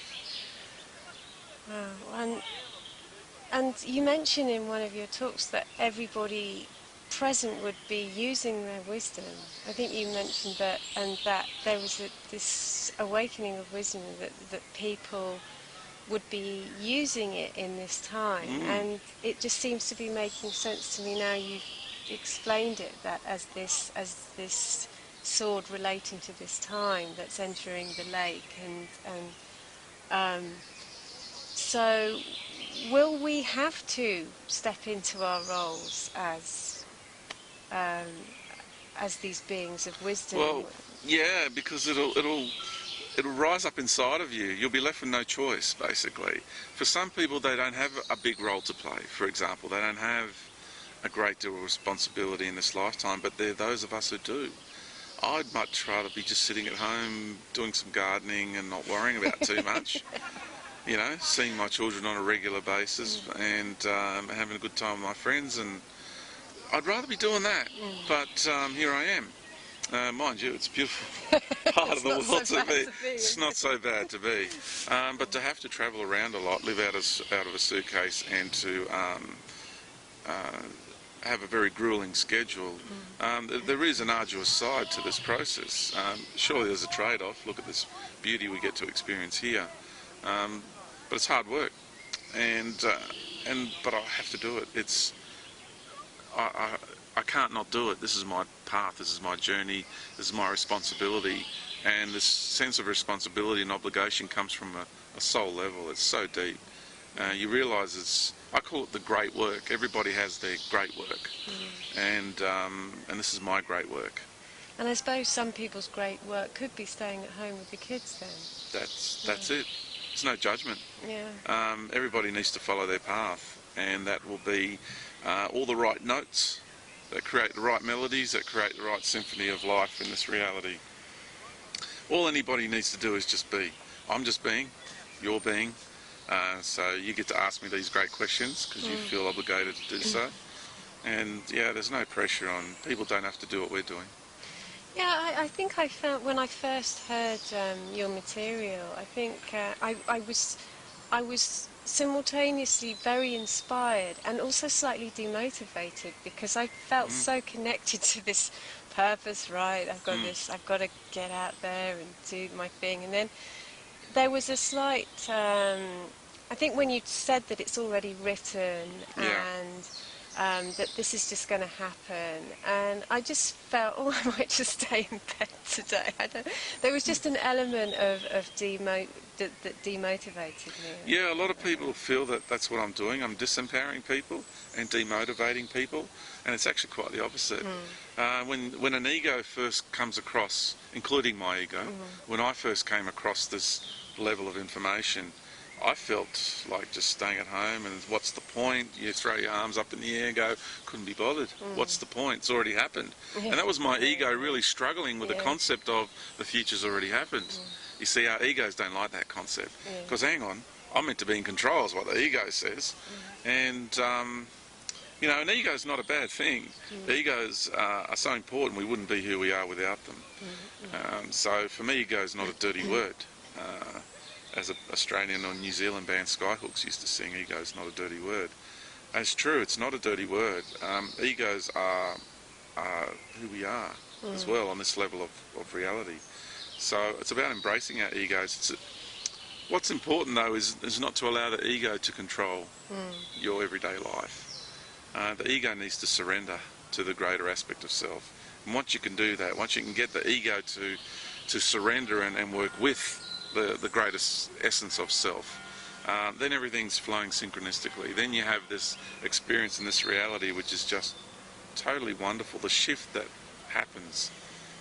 A: Wow. And you mentioned in one of your talks that everybody present would be using their wisdom. I think you mentioned that, and that there was this awakening of wisdom, that people would be using it in this time. And it just seems to be making sense to me now you've explained it, that as this sword relating to this time that's entering the lake. And so will we have to step into our roles as these beings of wisdom?
B: Well, yeah, because it'll rise up inside of you. You'll be left with no choice, basically. For some people, they don't have a big role to play, for example. They don't have a great deal of responsibility in this lifetime, but there are those of us who do. I'd much rather be just sitting at home doing some gardening and not worrying about too much. You know, seeing my children on a regular basis and having a good time with my friends, and I'd rather be doing that. But here I am. Mind you, it's a beautiful part of the world to be. It's not so bad to be. But to have to travel around a lot, live out of a suitcase, and to have a very grueling schedule, there is an arduous side to this process. Surely there's a trade-off. Look at this beauty we get to experience here. But it's hard work, but I have to do it. I can't not do it. This is my path, this is my journey, this is my responsibility, and this sense of responsibility and obligation comes from a soul level. It's so deep. You realise I call it the great work. Everybody has their great work, and this is my great work.
A: And I suppose some people's great work could be staying at home with the kids then.
B: That's it. It's no judgment.
A: Yeah.
B: Everybody needs to follow their path, and that will be all the right notes that create the right melodies, that create the right symphony of life in this reality. All anybody needs to do is just be. I'm just being, you're being, so you get to ask me these great questions because you feel obligated to do so. And yeah, there's no pressure on, people don't have to do what we're doing.
A: Yeah, I think I found when I first heard your material, I think I was simultaneously very inspired and also slightly demotivated, because I felt so connected to this purpose, right? I've got to get out there and do my thing. And then there was a slight, I think when you said that it's already written and that this is just going to happen, and I just felt, I might just stay in bed today. There was just an element of that demotivated me.
B: Yeah, a lot of people feel that that's what I'm doing. I'm disempowering people and demotivating people, and it's actually quite the opposite. When an ego first comes across, including my ego, when I first came across this level of information, I felt like just staying at home, and what's the point? You throw your arms up in the air and go, couldn't be bothered. What's the point? It's already happened.
A: Yeah.
B: And that was my ego really struggling with the concept of the future's already happened. You see, our egos don't like that concept. Because hang on, I'm meant to be in control is what the ego says. And, you know, an ego's not a bad thing. Egos are so important, we wouldn't be who we are without them. So for me, ego's not a dirty word. As an Australian or New Zealand band Skyhooks used to sing, ego's not a dirty word. It's true, it's not a dirty word. Egos are who we are as well on this level of reality. So it's about embracing our egos. What's important though is not to allow the ego to control your everyday life. The ego needs to surrender to the greater aspect of self. And once you can do that, once you can get the ego to surrender and work with the greatest essence of self, then everything's flowing synchronistically. Then you have this experience in this reality which is just totally wonderful. The shift that happens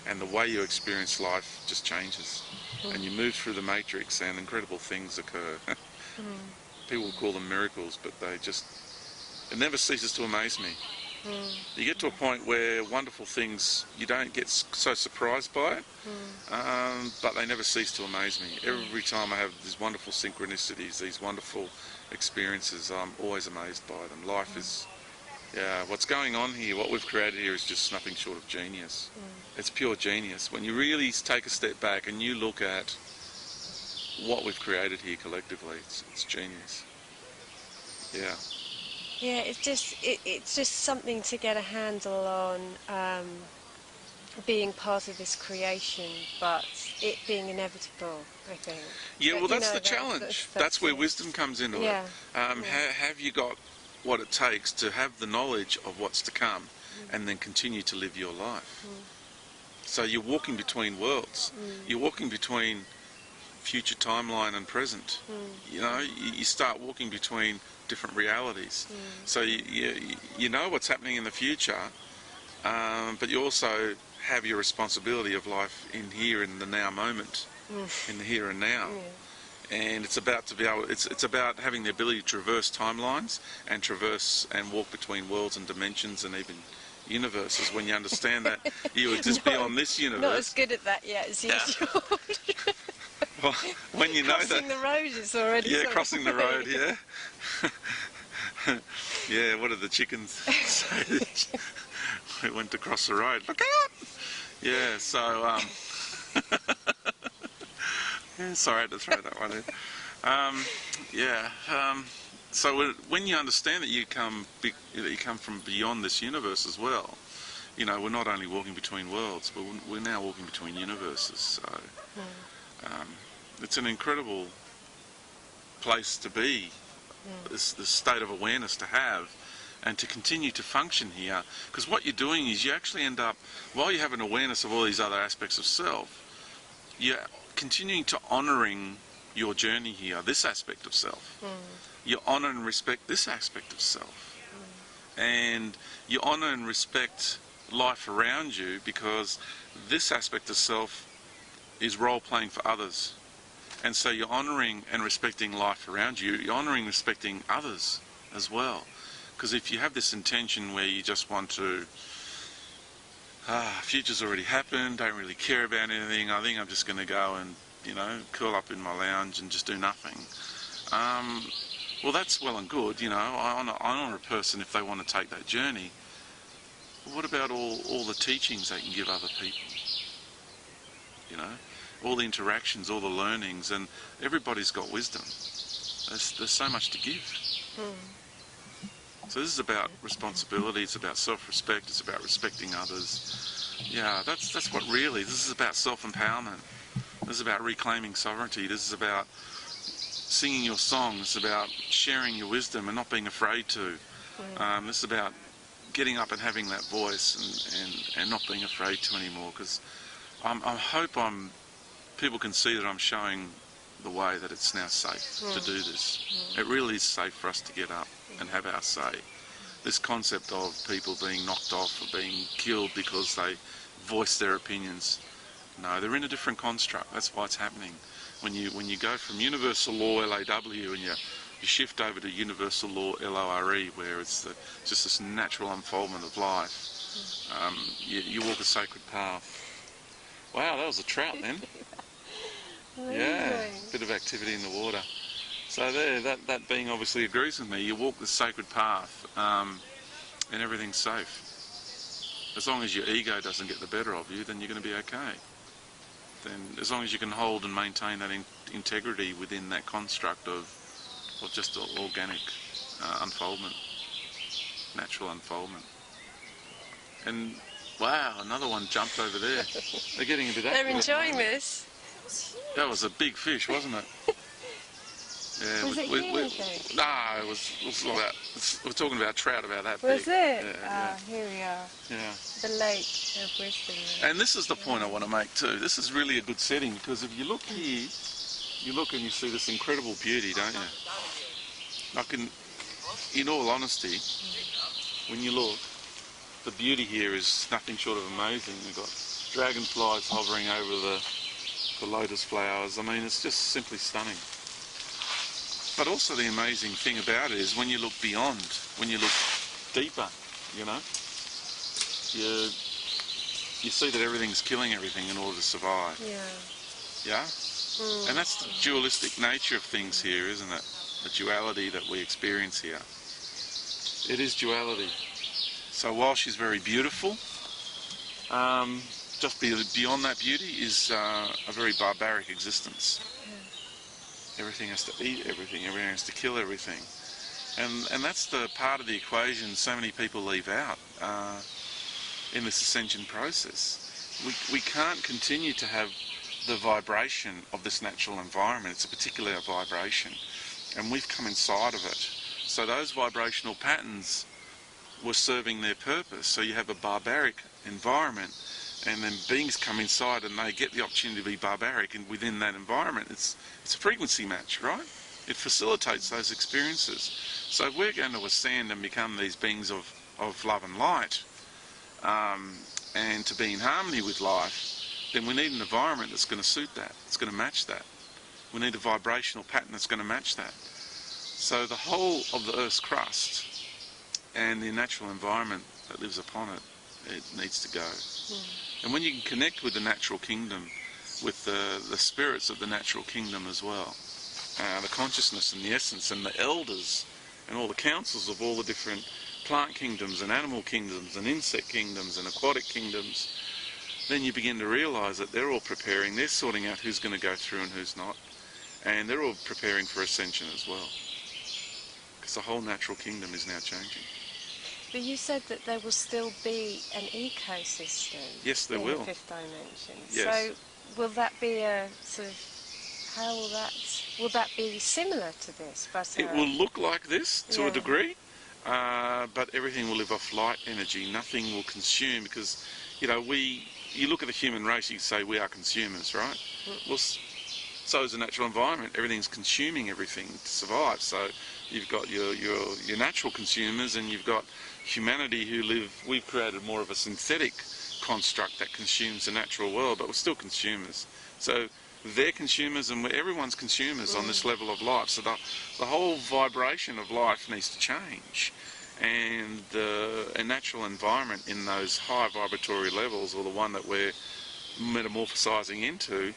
B: and the way you experience life just changes. And you move through the matrix and incredible things occur. People call them miracles, but it never ceases to amaze me. You get to a point where wonderful things, you don't get so surprised by it, but they never cease to amaze me. Every time I have these wonderful synchronicities, these wonderful experiences, I'm always amazed by them. Life is, what's going on here, what we've created here is just nothing short of genius. It's pure genius. When you really take a step back and you look at what we've created here collectively, it's genius. Yeah.
A: Yeah, it's just something to get a handle on, being part of this creation, but it being inevitable, I think.
B: Yeah,
A: but,
B: well, that's the challenge. That's where
A: it.
B: wisdom comes into it. Have you got what it takes to have the knowledge of what's to come and then continue to live your life? So you're walking between worlds. You're walking between future timeline and present. You know, you start walking between different realities. So you know what's happening in the future, but you also have your responsibility of life in here in the now moment, in the here and now. And it's about it's about having the ability to traverse timelines and traverse and walk between worlds and dimensions and even universes. When you understand that you exist beyond this universe.
A: Not as good at that yet as usual.
B: Well, when you know
A: crossing the road is already.
B: Yeah, crossing the road. Yeah. Yeah. What did the chickens say? We went to cross the road. Look out! Yeah. So. Yeah, sorry, I had to throw that one in. So when you understand that you come from beyond this universe as well, you know, we're not only walking between worlds, but we're now walking between universes. So. It's an incredible place to be, this state of awareness to have, and to continue to function here. Because what you're doing is you actually end up, while you have an awareness of all these other aspects of self, you're continuing to honouring your journey here, this aspect of self. You honour and respect this aspect of self. And you honour and respect life around you because this aspect of self is role-playing for others. And so you're honouring and respecting life around you, you're honouring and respecting others as well. Because if you have this intention where you just want to, future's already happened, don't really care about anything, I think I'm just going to go and, you know, curl up in my lounge and just do nothing. Well, that's well and good, you know, I honour a person if they want to take that journey. But what about all the teachings they can give other people? You know? All the interactions, all the learnings, and everybody's got wisdom. There's so much to give. So this is about responsibility, it's about self-respect, it's about respecting others. Yeah, that's what really, this is about self-empowerment. This is about reclaiming sovereignty, this is about singing your songs, it's about sharing your wisdom and not being afraid to. This is about getting up and having that voice and not being afraid to anymore, because I hope people can see that I'm showing the way that it's now safe to do this. It really is safe for us to get up and have our say. This concept of people being knocked off or being killed because they voice their opinions, no, they're in a different construct. That's why it's happening. When you go from universal law LAW and you shift over to universal law LORE, where it's just this natural unfoldment of life, you walk a sacred path. Wow, that was a trout then. Yeah, bit of activity in the water. So there, that being obviously agrees with me. You walk the sacred path, and everything's safe. As long as your ego doesn't get the better of you, then you're going to be okay. Then, as long as you can hold and maintain that integrity within that construct of just organic unfoldment, natural unfoldment. And wow, another one jumped over there. They're getting a bit active.
A: They're enjoying this.
B: That was a big fish, wasn't it? Yeah,
A: was it healing?
B: No, it was about, we're talking about trout about that
A: was
B: big.
A: it?
B: Yeah,
A: Here we are.
B: Yeah.
A: The lake of wisdom.
B: And this is the point I want to make too. This is really a good setting, because if you look here, you look and you see this incredible beauty, don't you? In all honesty, when you look, the beauty here is nothing short of amazing. We've got dragonflies hovering over the lotus flowers. I mean, it's just simply stunning. But also the amazing thing about it is when you look beyond, when you look deeper, you know, you see that everything's killing everything in order to survive. Yeah? And that's the dualistic nature of things here, isn't it? The duality that we experience here. It is duality. So while she's very beautiful, just beyond that beauty is a very barbaric existence. Everything has to eat everything, everything has to kill everything. And that's the part of the equation so many people leave out in this ascension process. We can't continue to have the vibration of this natural environment. It's a particular vibration, and we've come inside of it. So those vibrational patterns were serving their purpose. So you have a barbaric environment, and then beings come inside and they get the opportunity to be barbaric, and within that environment it's a frequency match, right? It facilitates those experiences. So if we're going to ascend and become these beings of love and light, and to be in harmony with life, then we need an environment that's going to suit that, it's going to match that. We need a vibrational pattern that's going to match that. So the whole of the Earth's crust and the natural environment that lives upon it, it needs to go. And when you can connect with the natural kingdom, with the spirits of the natural kingdom as well, the consciousness and the essence and the elders and all the councils of all the different plant kingdoms and animal kingdoms and insect kingdoms and aquatic kingdoms, then you begin to realise that they're all preparing, they're sorting out who's going to go through and who's not, and they're all preparing for ascension as well, because the whole natural kingdom is now changing.
A: But you said that there will still be an ecosystem.
B: Yes, there
A: in
B: will.
A: the fifth dimension.
B: Yes.
A: So will that be a sort of, how will that be similar to this? But,
B: it will look like this to a degree, but everything will live off light energy. Nothing will consume, because, you know, you look at the human race, you say we are consumers, right? Well, so is the natural environment. Everything's consuming everything to survive. So you've got your natural consumers, and you've got humanity who live. We've created more of a synthetic construct that consumes the natural world, but we're still consumers. So they're consumers, and everyone's consumers on this level of life. So the whole vibration of life needs to change, and a natural environment in those high vibratory levels, or the one that we're metamorphosizing into,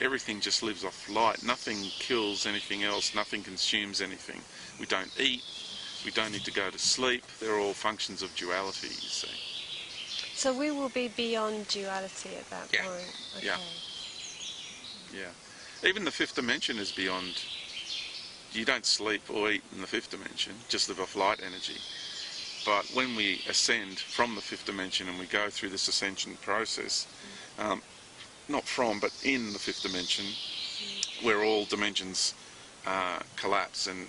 B: everything just lives off light. Nothing kills anything else. Nothing consumes anything. We don't eat. We don't need to go to sleep. They're all functions of duality, you see.
A: So we will be beyond duality at that point. Okay.
B: Yeah. Even the fifth dimension is beyond. You don't sleep or eat in the fifth dimension. Just live off light energy. But when we ascend from the fifth dimension and we go through this ascension process, not from, but in the fifth dimension, where all dimensions collapse and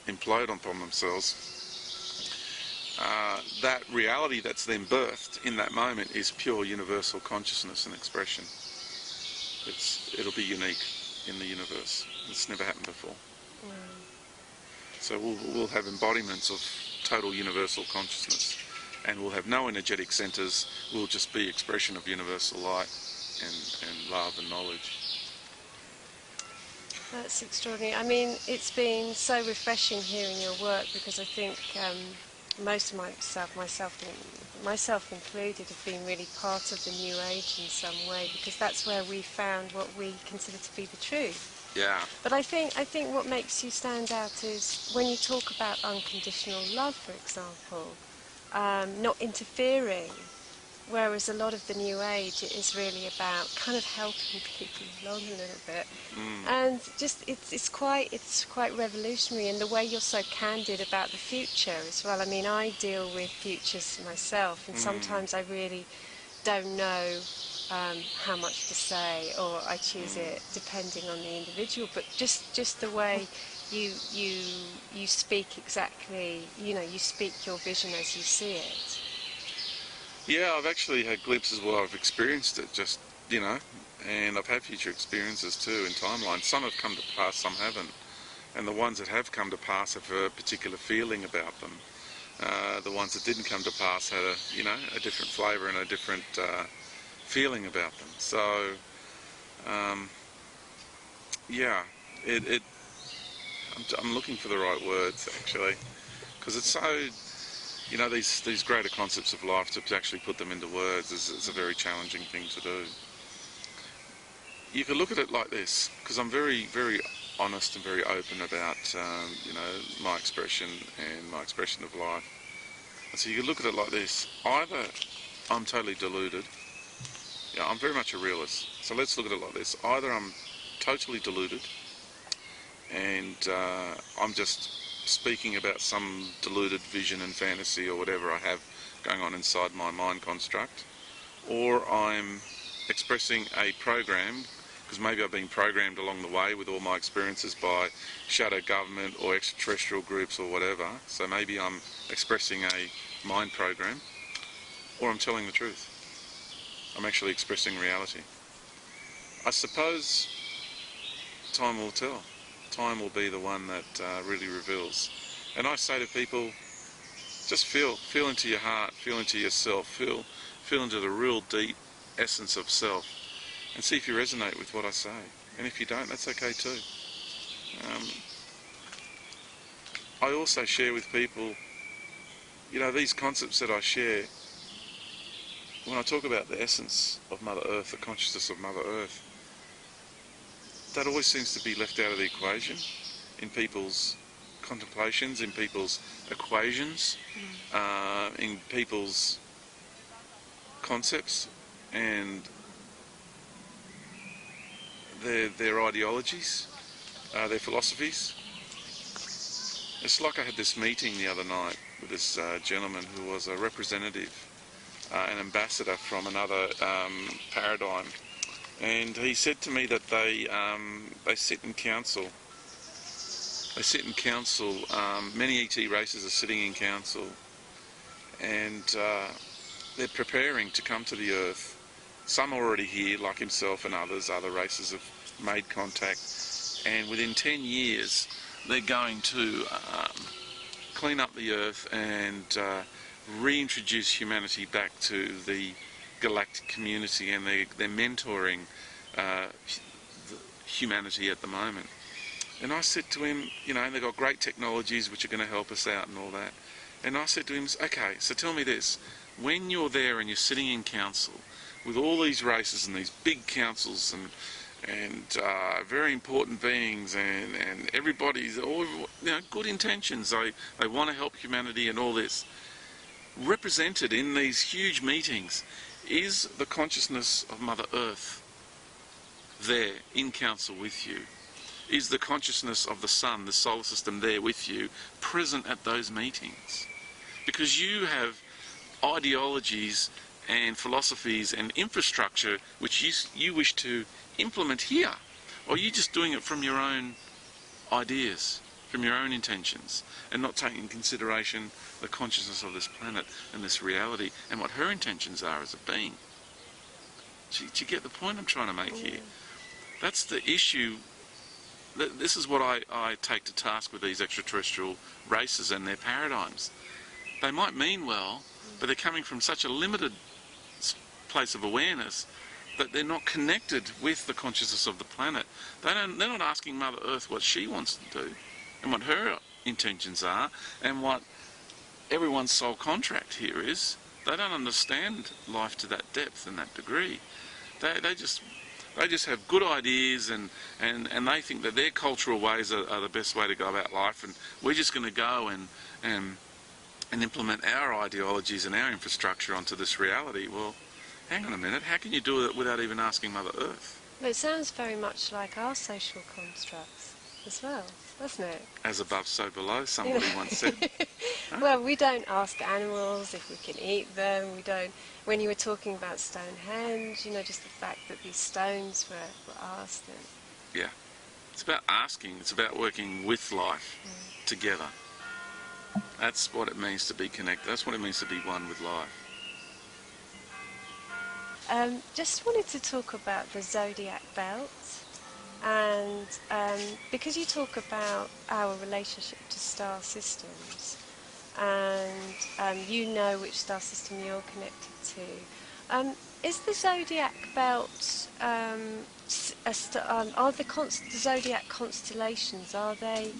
B: implode upon themselves, that reality that's then birthed in that moment is pure universal consciousness and expression. It'll be unique in the universe. It's never happened before. So we'll have embodiments of total universal consciousness, and we'll have no energetic centres. We'll just be expression of universal light and love and knowledge.
A: That's extraordinary. I mean, it's been so refreshing hearing your work, because I think most of myself included, have been really part of the New Age in some way, because that's where we found what we consider to be the truth.
B: Yeah.
A: But I think what makes you stand out is when you talk about unconditional love, for example, not interfering. Whereas a lot of the New Age, it is really about kind of helping people along a little bit, and just it's quite revolutionary. And the way you're so candid about the future as well. I mean, I deal with futures myself, and sometimes I really don't know how much to say, or I choose it depending on the individual. But just the way you speak exactly, you speak your vision as you see it.
B: Yeah, I've actually had glimpses where I've experienced it, just, and I've had future experiences too in timelines. Some have come to pass, some haven't. And the ones that have come to pass have a particular feeling about them. The ones that didn't come to pass had a different flavour and a different feeling about them. So, yeah, I'm looking for the right words, actually, because it's so... these greater concepts of life, to actually put them into words is a very challenging thing to do. You can look at it like this, because I'm very, very honest and very open about, my expression and my expression of life. And so you can look at it like this. Either I'm totally deluded. Yeah, I'm very much a realist. So let's look at it like this. Either I'm totally deluded and I'm just speaking about some deluded vision and fantasy or whatever I have going on inside my mind construct, or I'm expressing a program, because maybe I've been programmed along the way with all my experiences by shadow government or extraterrestrial groups or whatever, so maybe I'm expressing a mind program, or I'm telling the truth. I'm actually expressing reality. I suppose time will tell. Time will be the one that really reveals. And I say to people, just feel into your heart, feel into yourself, feel into the real deep essence of self, and see if you resonate with what I say. And if you don't, that's okay too. I also share with people, these concepts that I share. When I talk about the essence of Mother Earth, the consciousness of Mother Earth, that always seems to be left out of the equation in people's contemplations, in people's equations, in people's concepts and their ideologies, their philosophies. It's like I had this meeting the other night with this gentleman who was a representative, an ambassador from another paradigm, and he said to me that they sit in council. They sit in council. Many ET races are sitting in council, and they're preparing to come to the Earth. Some are already here, like himself and others. Other races have made contact, and within 10 years, they're going to clean up the Earth and reintroduce humanity back to the galactic community, and they're mentoring humanity at the moment. And I said to him, they've got great technologies which are going to help us out and all that. And I said to him, okay, so tell me this, when you're there and you're sitting in council with all these races and these big councils and very important beings and everybody's all good intentions, they want to help humanity and all this, represented in these huge meetings is the consciousness of Mother Earth there in council with you? Is the consciousness of the sun, the solar system there with you, present at those meetings? Because you have ideologies and philosophies and infrastructure which you wish to implement here, or are you just doing it from your own ideas, from your own intentions, and not taking into consideration the consciousness of this planet and this reality and what her intentions are as a being? Do you get the point I'm trying to make here? That's the issue. This is what I take to task with these extraterrestrial races and their paradigms. They might mean well, but they're coming from such a limited place of awareness that they're not connected with the consciousness of the planet. They're not asking Mother Earth what she wants to do and what her intentions are and what everyone's soul contract here is. They don't understand life to that depth and that degree. They just have good ideas and they think that their cultural ways are the best way to go about life, and we're just going to go and implement our ideologies and our infrastructure onto this reality. Well, hang on a minute, how can you do it without even asking Mother Earth?
A: Well, it sounds very much like our social constructs as well, doesn't it?
B: As above, so below, somebody once said.
A: Well, we don't ask animals if we can eat them. We don't. When you were talking about Stonehenge, just the fact that these stones were asked.
B: Yeah, it's about asking. It's about working with life together. That's what it means to be connected. That's what it means to be one with life.
A: Just wanted to talk about the zodiac belt, and because you talk about our relationship to star systems, and you know which star system you're connected to. Is the zodiac belt, are the zodiac constellations, are they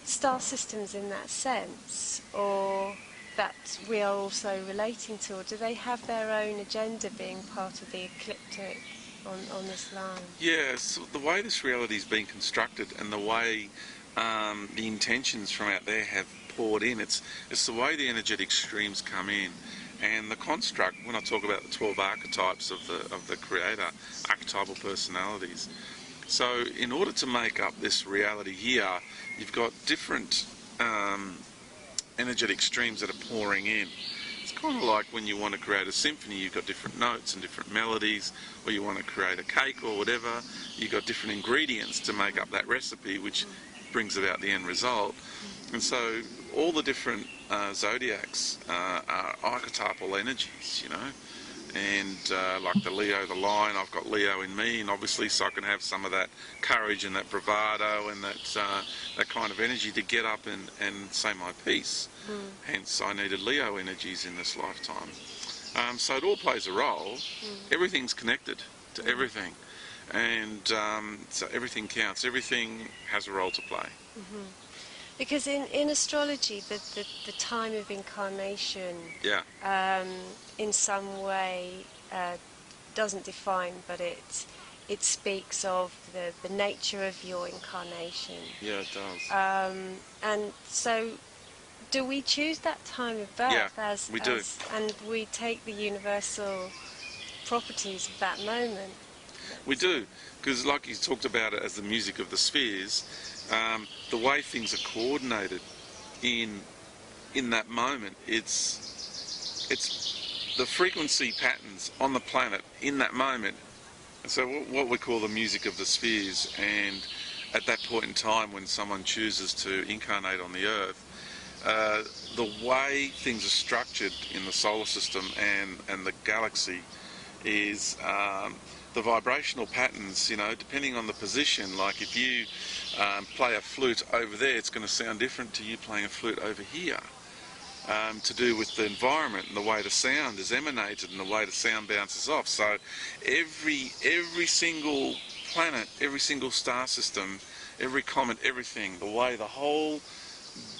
A: star systems in that sense, or that we are also relating to, or do they have their own agenda being part of the ecliptic on this line?
B: Yes, the way this reality has been constructed and the way the intentions from out there have poured in, it's the way the energetic streams come in. And the construct, when I talk about the 12 archetypes of the creator, archetypal personalities. So in order to make up this reality here, you've got different energetic streams that are pouring in. It's kind of like when you want to create a symphony, you've got different notes and different melodies, or you want to create a cake or whatever, you've got different ingredients to make up that recipe, which brings about the end result. And so all the different zodiacs are archetypal energies, and like the Leo, the lion, I've got Leo in me, and obviously so I can have some of that courage and that bravado and that kind of energy to get up and say my piece. Hence I needed Leo energies in this lifetime. So it all plays a role. Everything's connected to everything, and so everything counts, everything has a role to play.
A: Because in astrology, the time of incarnation, in some way, doesn't define, but it speaks of the nature of your incarnation.
B: Yeah, it does.
A: And so, do we choose that time of birth?
B: Yeah, we do.
A: And we take the universal properties of that moment?
B: We do, because like you talked about it as the music of the spheres, the way things are coordinated in that moment, it's the frequency patterns on the planet in that moment. So what we call the music of the spheres, and at that point in time when someone chooses to incarnate on the Earth, the way things are structured in the solar system and the galaxy is the vibrational patterns, depending on the position. Like if you play a flute over there, it's going to sound different to you playing a flute over here, to do with the environment and the way the sound is emanated and the way the sound bounces off. So every single planet, every single star system, every comet, everything, the way the whole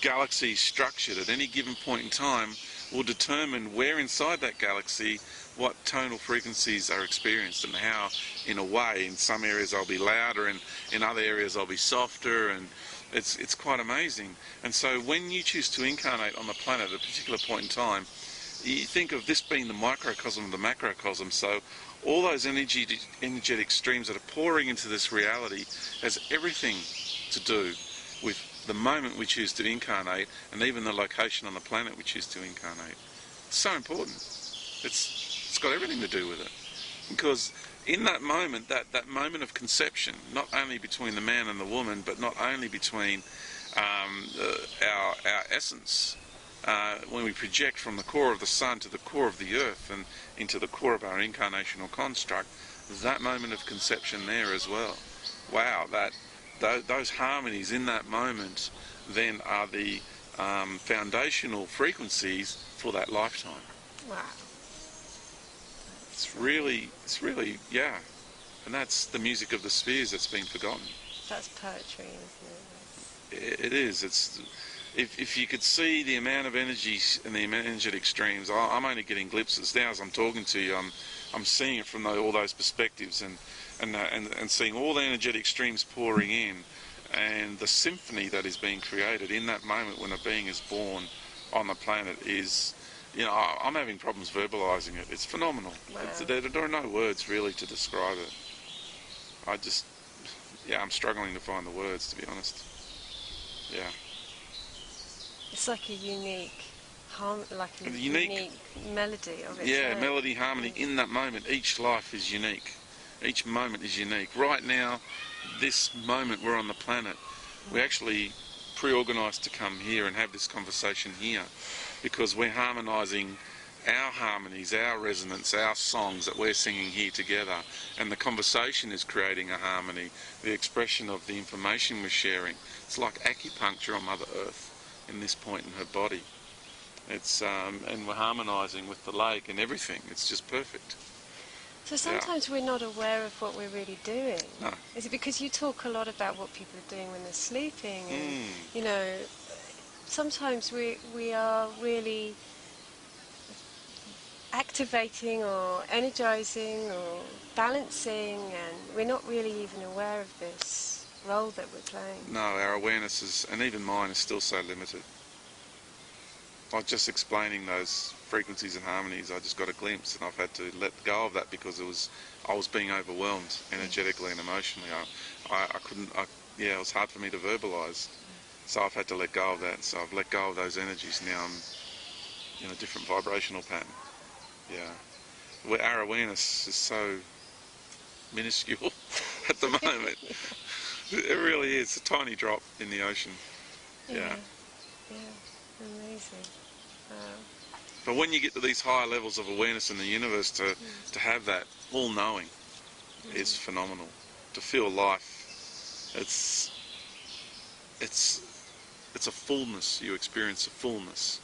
B: galaxy is structured at any given point in time will determine where inside that galaxy what tonal frequencies are experienced, and how, in a way, in some areas I'll be louder and in other areas I'll be softer, and it's quite amazing. And so when you choose to incarnate on the planet at a particular point in time, you think of this being the microcosm of the macrocosm. So all those energetic streams that are pouring into this reality has everything to do with the moment we choose to incarnate, and even the location on the planet we choose to incarnate. It's so important. It's got everything to do with it, because in that moment, that moment of conception, not only between the man and the woman, but not only between our essence, when we project from the core of the sun to the core of the earth and into the core of our incarnational construct, that moment of conception there as well. Wow, those harmonies in that moment then are the foundational frequencies for that lifetime.
A: Wow.
B: It's really, yeah. And that's the music of the spheres that's been forgotten.
A: That's poetry, isn't it?
B: It is. It's if you could see the amount of energy and the energetic streams. I'm only getting glimpses now as I'm talking to you. I'm seeing it from all those perspectives and seeing all the energetic streams pouring in, and the symphony that is being created in that moment when a being is born on the planet is, you know, I'm having problems verbalising it. It's phenomenal.
A: Wow.
B: There are no words really to describe it. I'm struggling to find the words, to be honest. Yeah.
A: It's like a unique unique melody of it.
B: Yeah, melody, harmony in that moment. Each life is unique. Each moment is unique. Right now, this moment we're on the planet, we actually pre-organised to come here and have this conversation here because we're harmonising our harmonies, our resonance, our songs that we're singing here together, and the conversation is creating a harmony, the expression of the information we're sharing. It's like acupuncture on Mother Earth in this point in her body. It's and we're harmonising with the lake and everything. It's just perfect.
A: So sometimes we're not aware of what we're really doing.
B: No.
A: Is it because you talk a lot about what people are doing when they're sleeping? And, you know, sometimes we are really activating or energizing or balancing, and we're not really even aware of this role that we're playing.
B: No, our awareness is, and even mine, is still so limited. Like just explaining those frequencies and harmonies, I just got a glimpse, and I've had to let go of that because I was being overwhelmed energetically and emotionally. It was hard for me to verbalise. So I've had to let go of that. So I've let go of those energies. Now I'm in a different vibrational pattern. Yeah. Our awareness is so minuscule at the moment. It really is. A tiny drop in the ocean. Yeah.
A: Amazing. Wow.
B: But when you get to these higher levels of awareness in the universe, to have that all-knowing is phenomenal. To feel life, it's a fullness. You experience a fullness.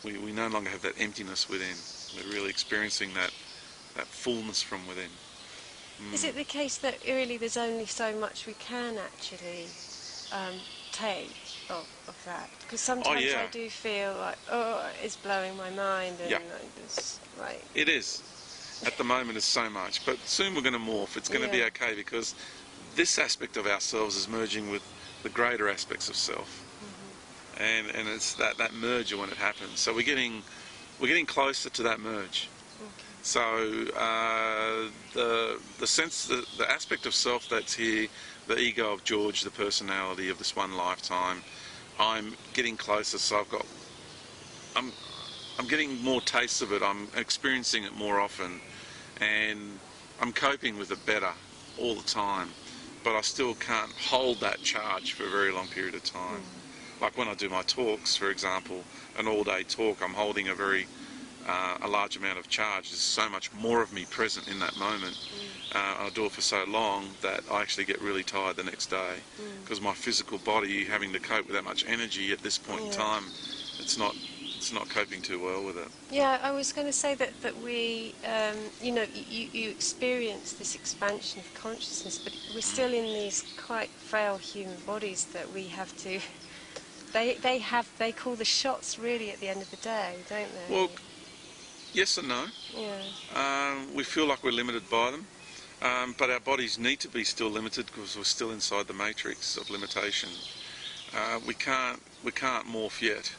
B: We no longer have that emptiness within. We're really experiencing that fullness from within.
A: Is it the case that really there's only so much we can actually take of that? Because sometimes I do feel like, it's blowing my mind, and
B: It is. At the moment it's so much, but soon we're going to morph. It's going to be okay, because this aspect of ourselves is merging with the greater aspects of self. And it's that merger when it happens. So we're getting closer to that merge. So the aspect of self that's here, the ego of George, the personality of this one lifetime, I'm getting closer. So I'm getting more tastes of it. I'm experiencing it more often, and I'm coping with it better all the time. But I still can't hold that charge for a very long period of time. Like when I do my talks, for example, an all-day talk, I'm holding a large amount of charge. There's so much more of me present in that moment. I do it for so long that I actually get really tired the next day, because my physical body, having to cope with that much energy at this point in time, it's not coping too well with it.
A: Yeah, I was going to say that we, you experience this expansion of consciousness, but we're still in these quite frail human bodies that we have to. They call the shots really at the end of the day, don't they?
B: Well, yes and no.
A: Yeah.
B: We feel like we're limited by them, but our bodies need to be still limited because we're still inside the matrix of limitation. We can't morph yet.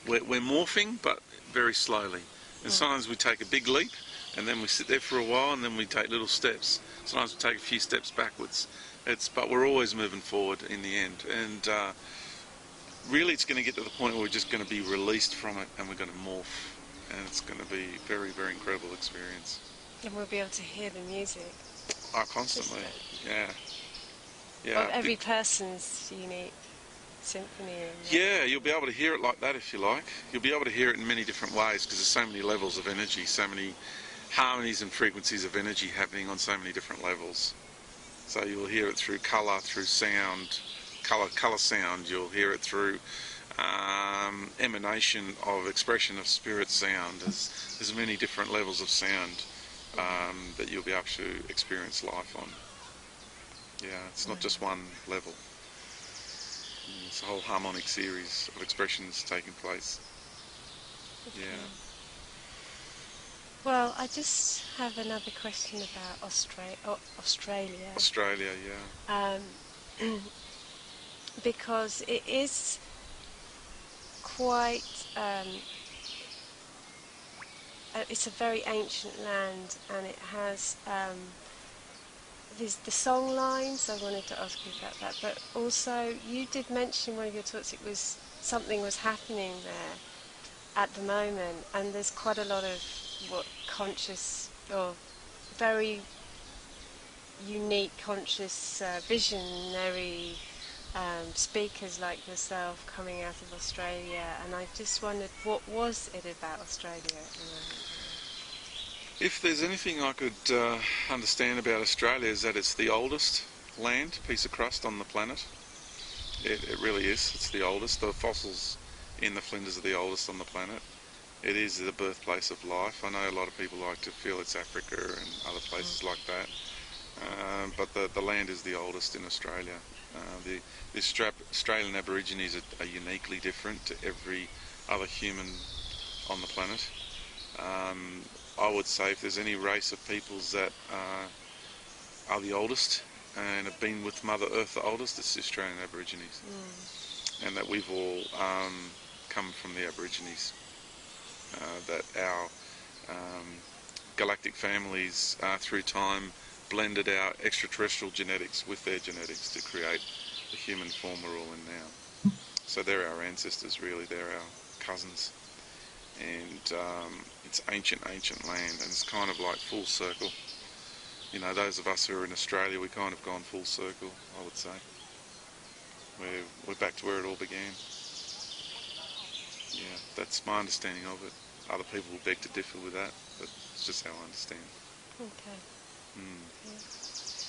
B: We're morphing, but very slowly. And sometimes we take a big leap, and then we sit there for a while, and then we take little steps. Sometimes we take a few steps backwards. But we're always moving forward in the end. And really, it's going to get to the point where we're just going to be released from it, and we're going to morph. And it's going to be a very, very incredible experience.
A: And we'll be able to hear the music.
B: Oh, constantly. Yeah.
A: Of every person's unique symphony.
B: Yeah, you'll be able to hear it like that if you like. You'll be able to hear it in many different ways, because there's so many levels of energy, so many harmonies and frequencies of energy happening on so many different levels. So you'll hear it through colour, through sound, colour sound. You'll hear it through emanation of expression of spirit sound. There's many different levels of sound that you'll be able to experience life on. Yeah, it's not just one level. It's a whole harmonic series of expressions taking place.
A: Okay.
B: Yeah.
A: Well, I just have another question about Australia.
B: Australia, yeah.
A: Because it is quite, it's a very ancient land, and it has the song lines. I wanted to ask you about that, but also you did mention in one of your talks it was something was happening there at the moment, and there's quite a lot of conscious or very unique conscious visionary speakers like yourself coming out of Australia, and I just wondered, what was it about Australia at the moment?
B: If there's anything I could understand about Australia, is that it's the oldest piece of crust on the planet. It really is. It's the oldest. The fossils in the Flinders are the oldest on the planet. It is the birthplace of life. I know a lot of people like to feel it's Africa and other places like that, but the land is the oldest in Australia. The Australian Aborigines are uniquely different to every other human on the planet. I would say if there's any race of peoples that are the oldest and have been with Mother Earth the oldest, it's the Australian Aborigines. And that we've all come from the Aborigines. That our galactic families through time blended our extraterrestrial genetics with their genetics to create the human form we're all in now. So they're our ancestors, really. They're our cousins. And it's ancient land, and it's kind of like full circle. You know, those of us who are in Australia, we kind of gone full circle, I would say. We're back to where it all began. Yeah, that's my understanding of it. Other people will beg to differ with that, but it's just how I understand.
A: Okay.
B: Yeah.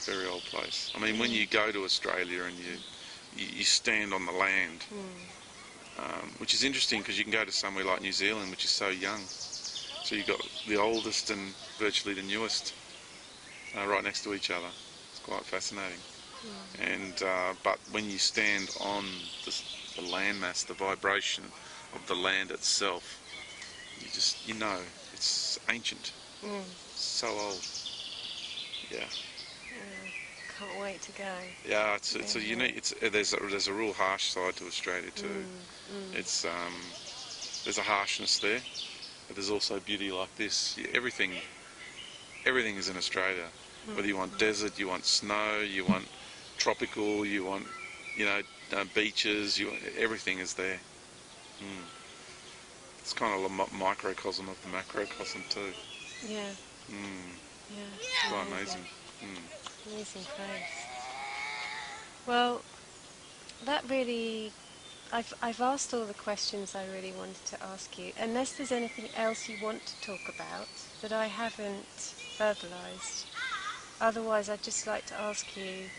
B: Very old place. I mean, when you go to Australia and you stand on the land, which is interesting because you can go to somewhere like New Zealand, which is so young. So you've got the oldest and virtually the newest right next to each other. It's quite fascinating. And but when you stand on the landmass, the vibration of the land itself, you know it's ancient, so old. Yeah.
A: Can't wait to go.
B: Yeah, it's a unique. There's a real harsh side to Australia too. It's there's a harshness there, but there's also beauty like this. Everything is in Australia. Whether you want desert, you want snow, you want tropical, you want beaches, everything is there. It's kind of a microcosm of the macrocosm too.
A: Yeah. Yeah.
B: It's quite amazing.
A: Amazing place. Well, that really, I've asked all the questions I really wanted to ask you. Unless there's anything else you want to talk about that I haven't verbalised. Otherwise, I'd just like to ask you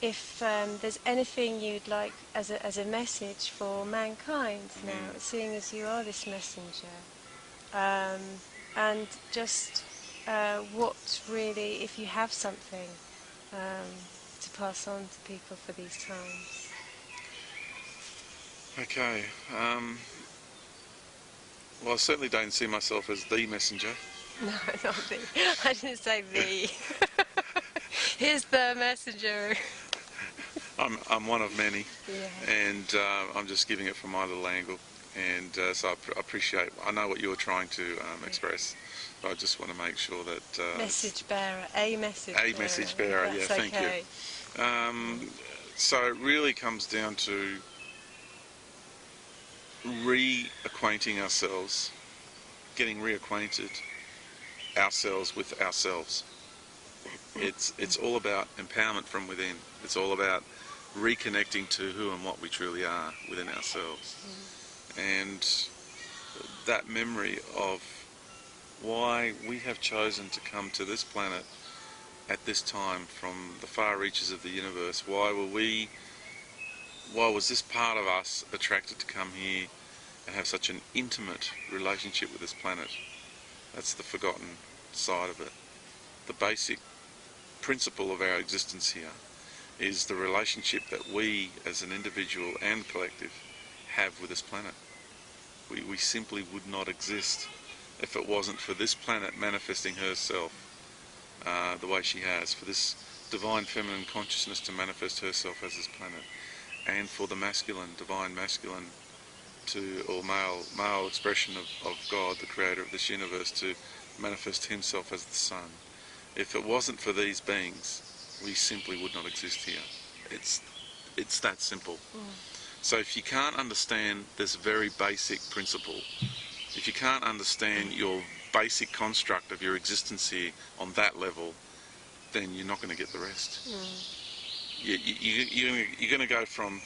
A: if there's anything you'd like as a message for mankind now, seeing as you are this messenger, and just what really, if you have something to pass on to people for these times.
B: Okay. Well, I certainly don't see myself as the messenger.
A: No, not the. I didn't say the. Here's the messenger.
B: I'm one of many,
A: Yeah.
B: and I'm just giving it from my little angle. And so I appreciate. I know what you're trying to express. But I just want to make sure that
A: Message bearer, a message
B: bearer.
A: That's
B: Yeah, thank
A: okay.
B: you. So it really comes down to reacquainting ourselves, getting reacquainted ourselves with ourselves. It's all about empowerment from within. It's all about reconnecting to who and what we truly are within ourselves. And that memory of why we have chosen to come to this planet at this time from the far reaches of the universe. Why was this part of us attracted to come here and have such an intimate relationship with this planet? That's the forgotten side of it. The basic principle of our existence here is the relationship that we as an individual and collective have with this planet. We simply would not exist if it wasn't for this planet manifesting herself the way she has, for this divine feminine consciousness to manifest herself as this planet, and for the masculine, divine masculine, or male expression of God, the creator of this universe, to manifest himself as the sun. If it wasn't for these beings, we simply would not exist here. It's that simple. So if you can't understand this very basic principle, if you can't understand your basic construct of your existence here on that level, then you're not going to get the rest. You're going to go from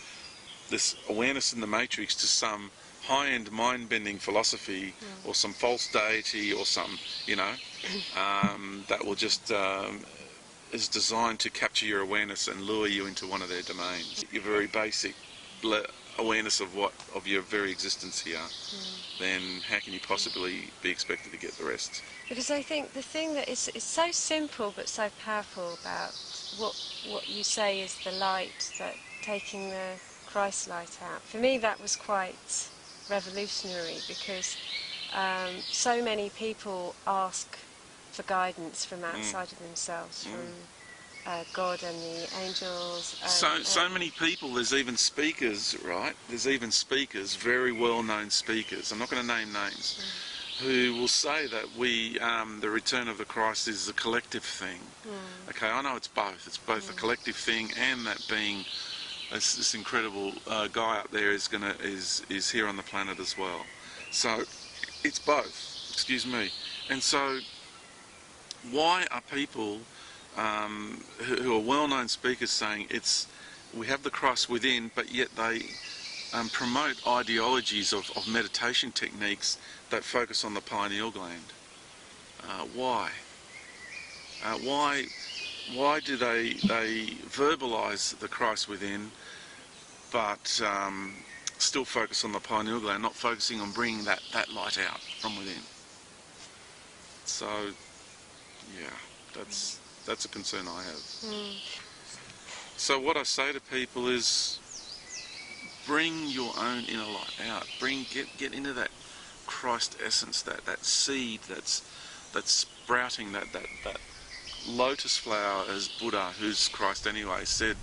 B: this awareness in the matrix to some high-end mind-bending philosophy or some false deity or some, that will just is designed to capture your awareness and lure you into one of their domains. Your very basic awareness of your very existence here, then how can you possibly be expected to get the rest?
A: Because I think the thing that is so simple but so powerful about what you say is the light, that taking the Christ light out, for me that was quite revolutionary, because so many people ask for guidance from outside of themselves, from God and the angels.
B: So many people, there's even speakers, right? There's even speakers, very well-known speakers, I'm not going to name names, who will say that the return of the Christ is a collective thing. Okay, I know it's both. It's both a collective thing, and that being, this incredible guy up there is here on the planet as well. So it's both, excuse me. And so why are people who are well-known speakers saying we have the Christ within, but yet they promote ideologies of meditation techniques that focus on the pineal gland? Why? Why do they verbalise the Christ within, but still focus on the pineal gland, not focusing on bringing that light out from within? So, yeah, that's a concern I have. So what I say to people is, bring your own inner light out. Get into that Christ essence, that seed that's sprouting, that lotus flower, as Buddha, who's Christ anyway, said,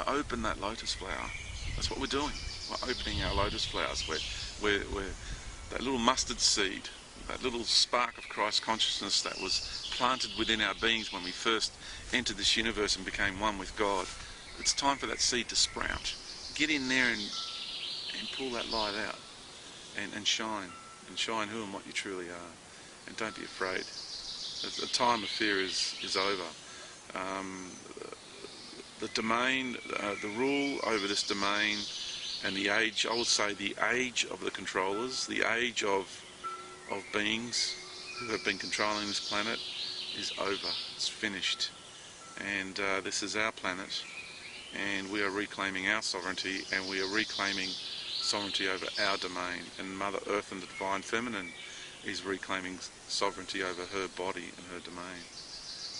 B: open that lotus flower. That's what we're doing. We're opening our lotus flowers. We're that little mustard seed, that little spark of Christ consciousness that was planted within our beings when we first entered this universe and became one with God. It's time for that seed to sprout. Get in there and pull that light out and shine who and what you truly are. And don't be afraid. The time of fear is over. The domain, the rule over this domain, and the age, I would say the age of the controllers, the age of beings who have been controlling this planet is over. It's finished. And this is our planet, and we are reclaiming our sovereignty, and we are reclaiming sovereignty over our domain. And Mother Earth and the Divine Feminine is reclaiming sovereignty over her body and her domain.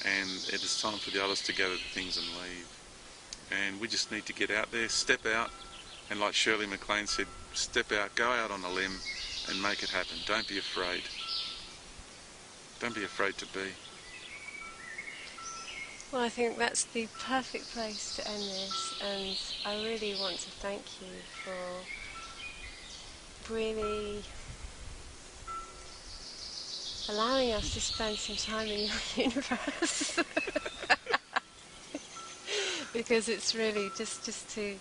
B: And it is time for the others to gather the things and leave. And we just need to get out there, step out, and like Shirley MacLaine said, step out, go out on a limb and make it happen. Don't be afraid. Don't be afraid to be.
A: Well, I think that's the perfect place to end this, and I really want to thank you for really allowing us to spend some time in your universe. Because it's really just to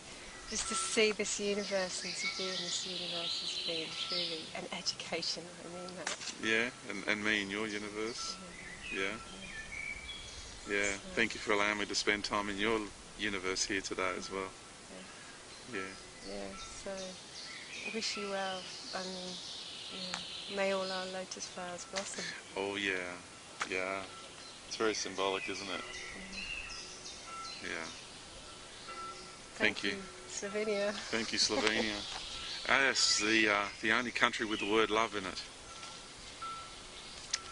A: see this universe and to be in this universe has been truly an education. I mean that.
B: Yeah, and me in your universe. Yeah. Yeah. So, thank you for allowing me to spend time in your universe here today as well. Yeah.
A: So wish you well. I mean, may all our lotus flowers blossom.
B: Oh yeah. It's very symbolic, isn't it? Yeah. Thank you.
A: Slovenia.
B: Thank you, Slovenia. Yes, the only country with the word love in it.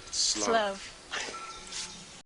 B: It's
A: Slav.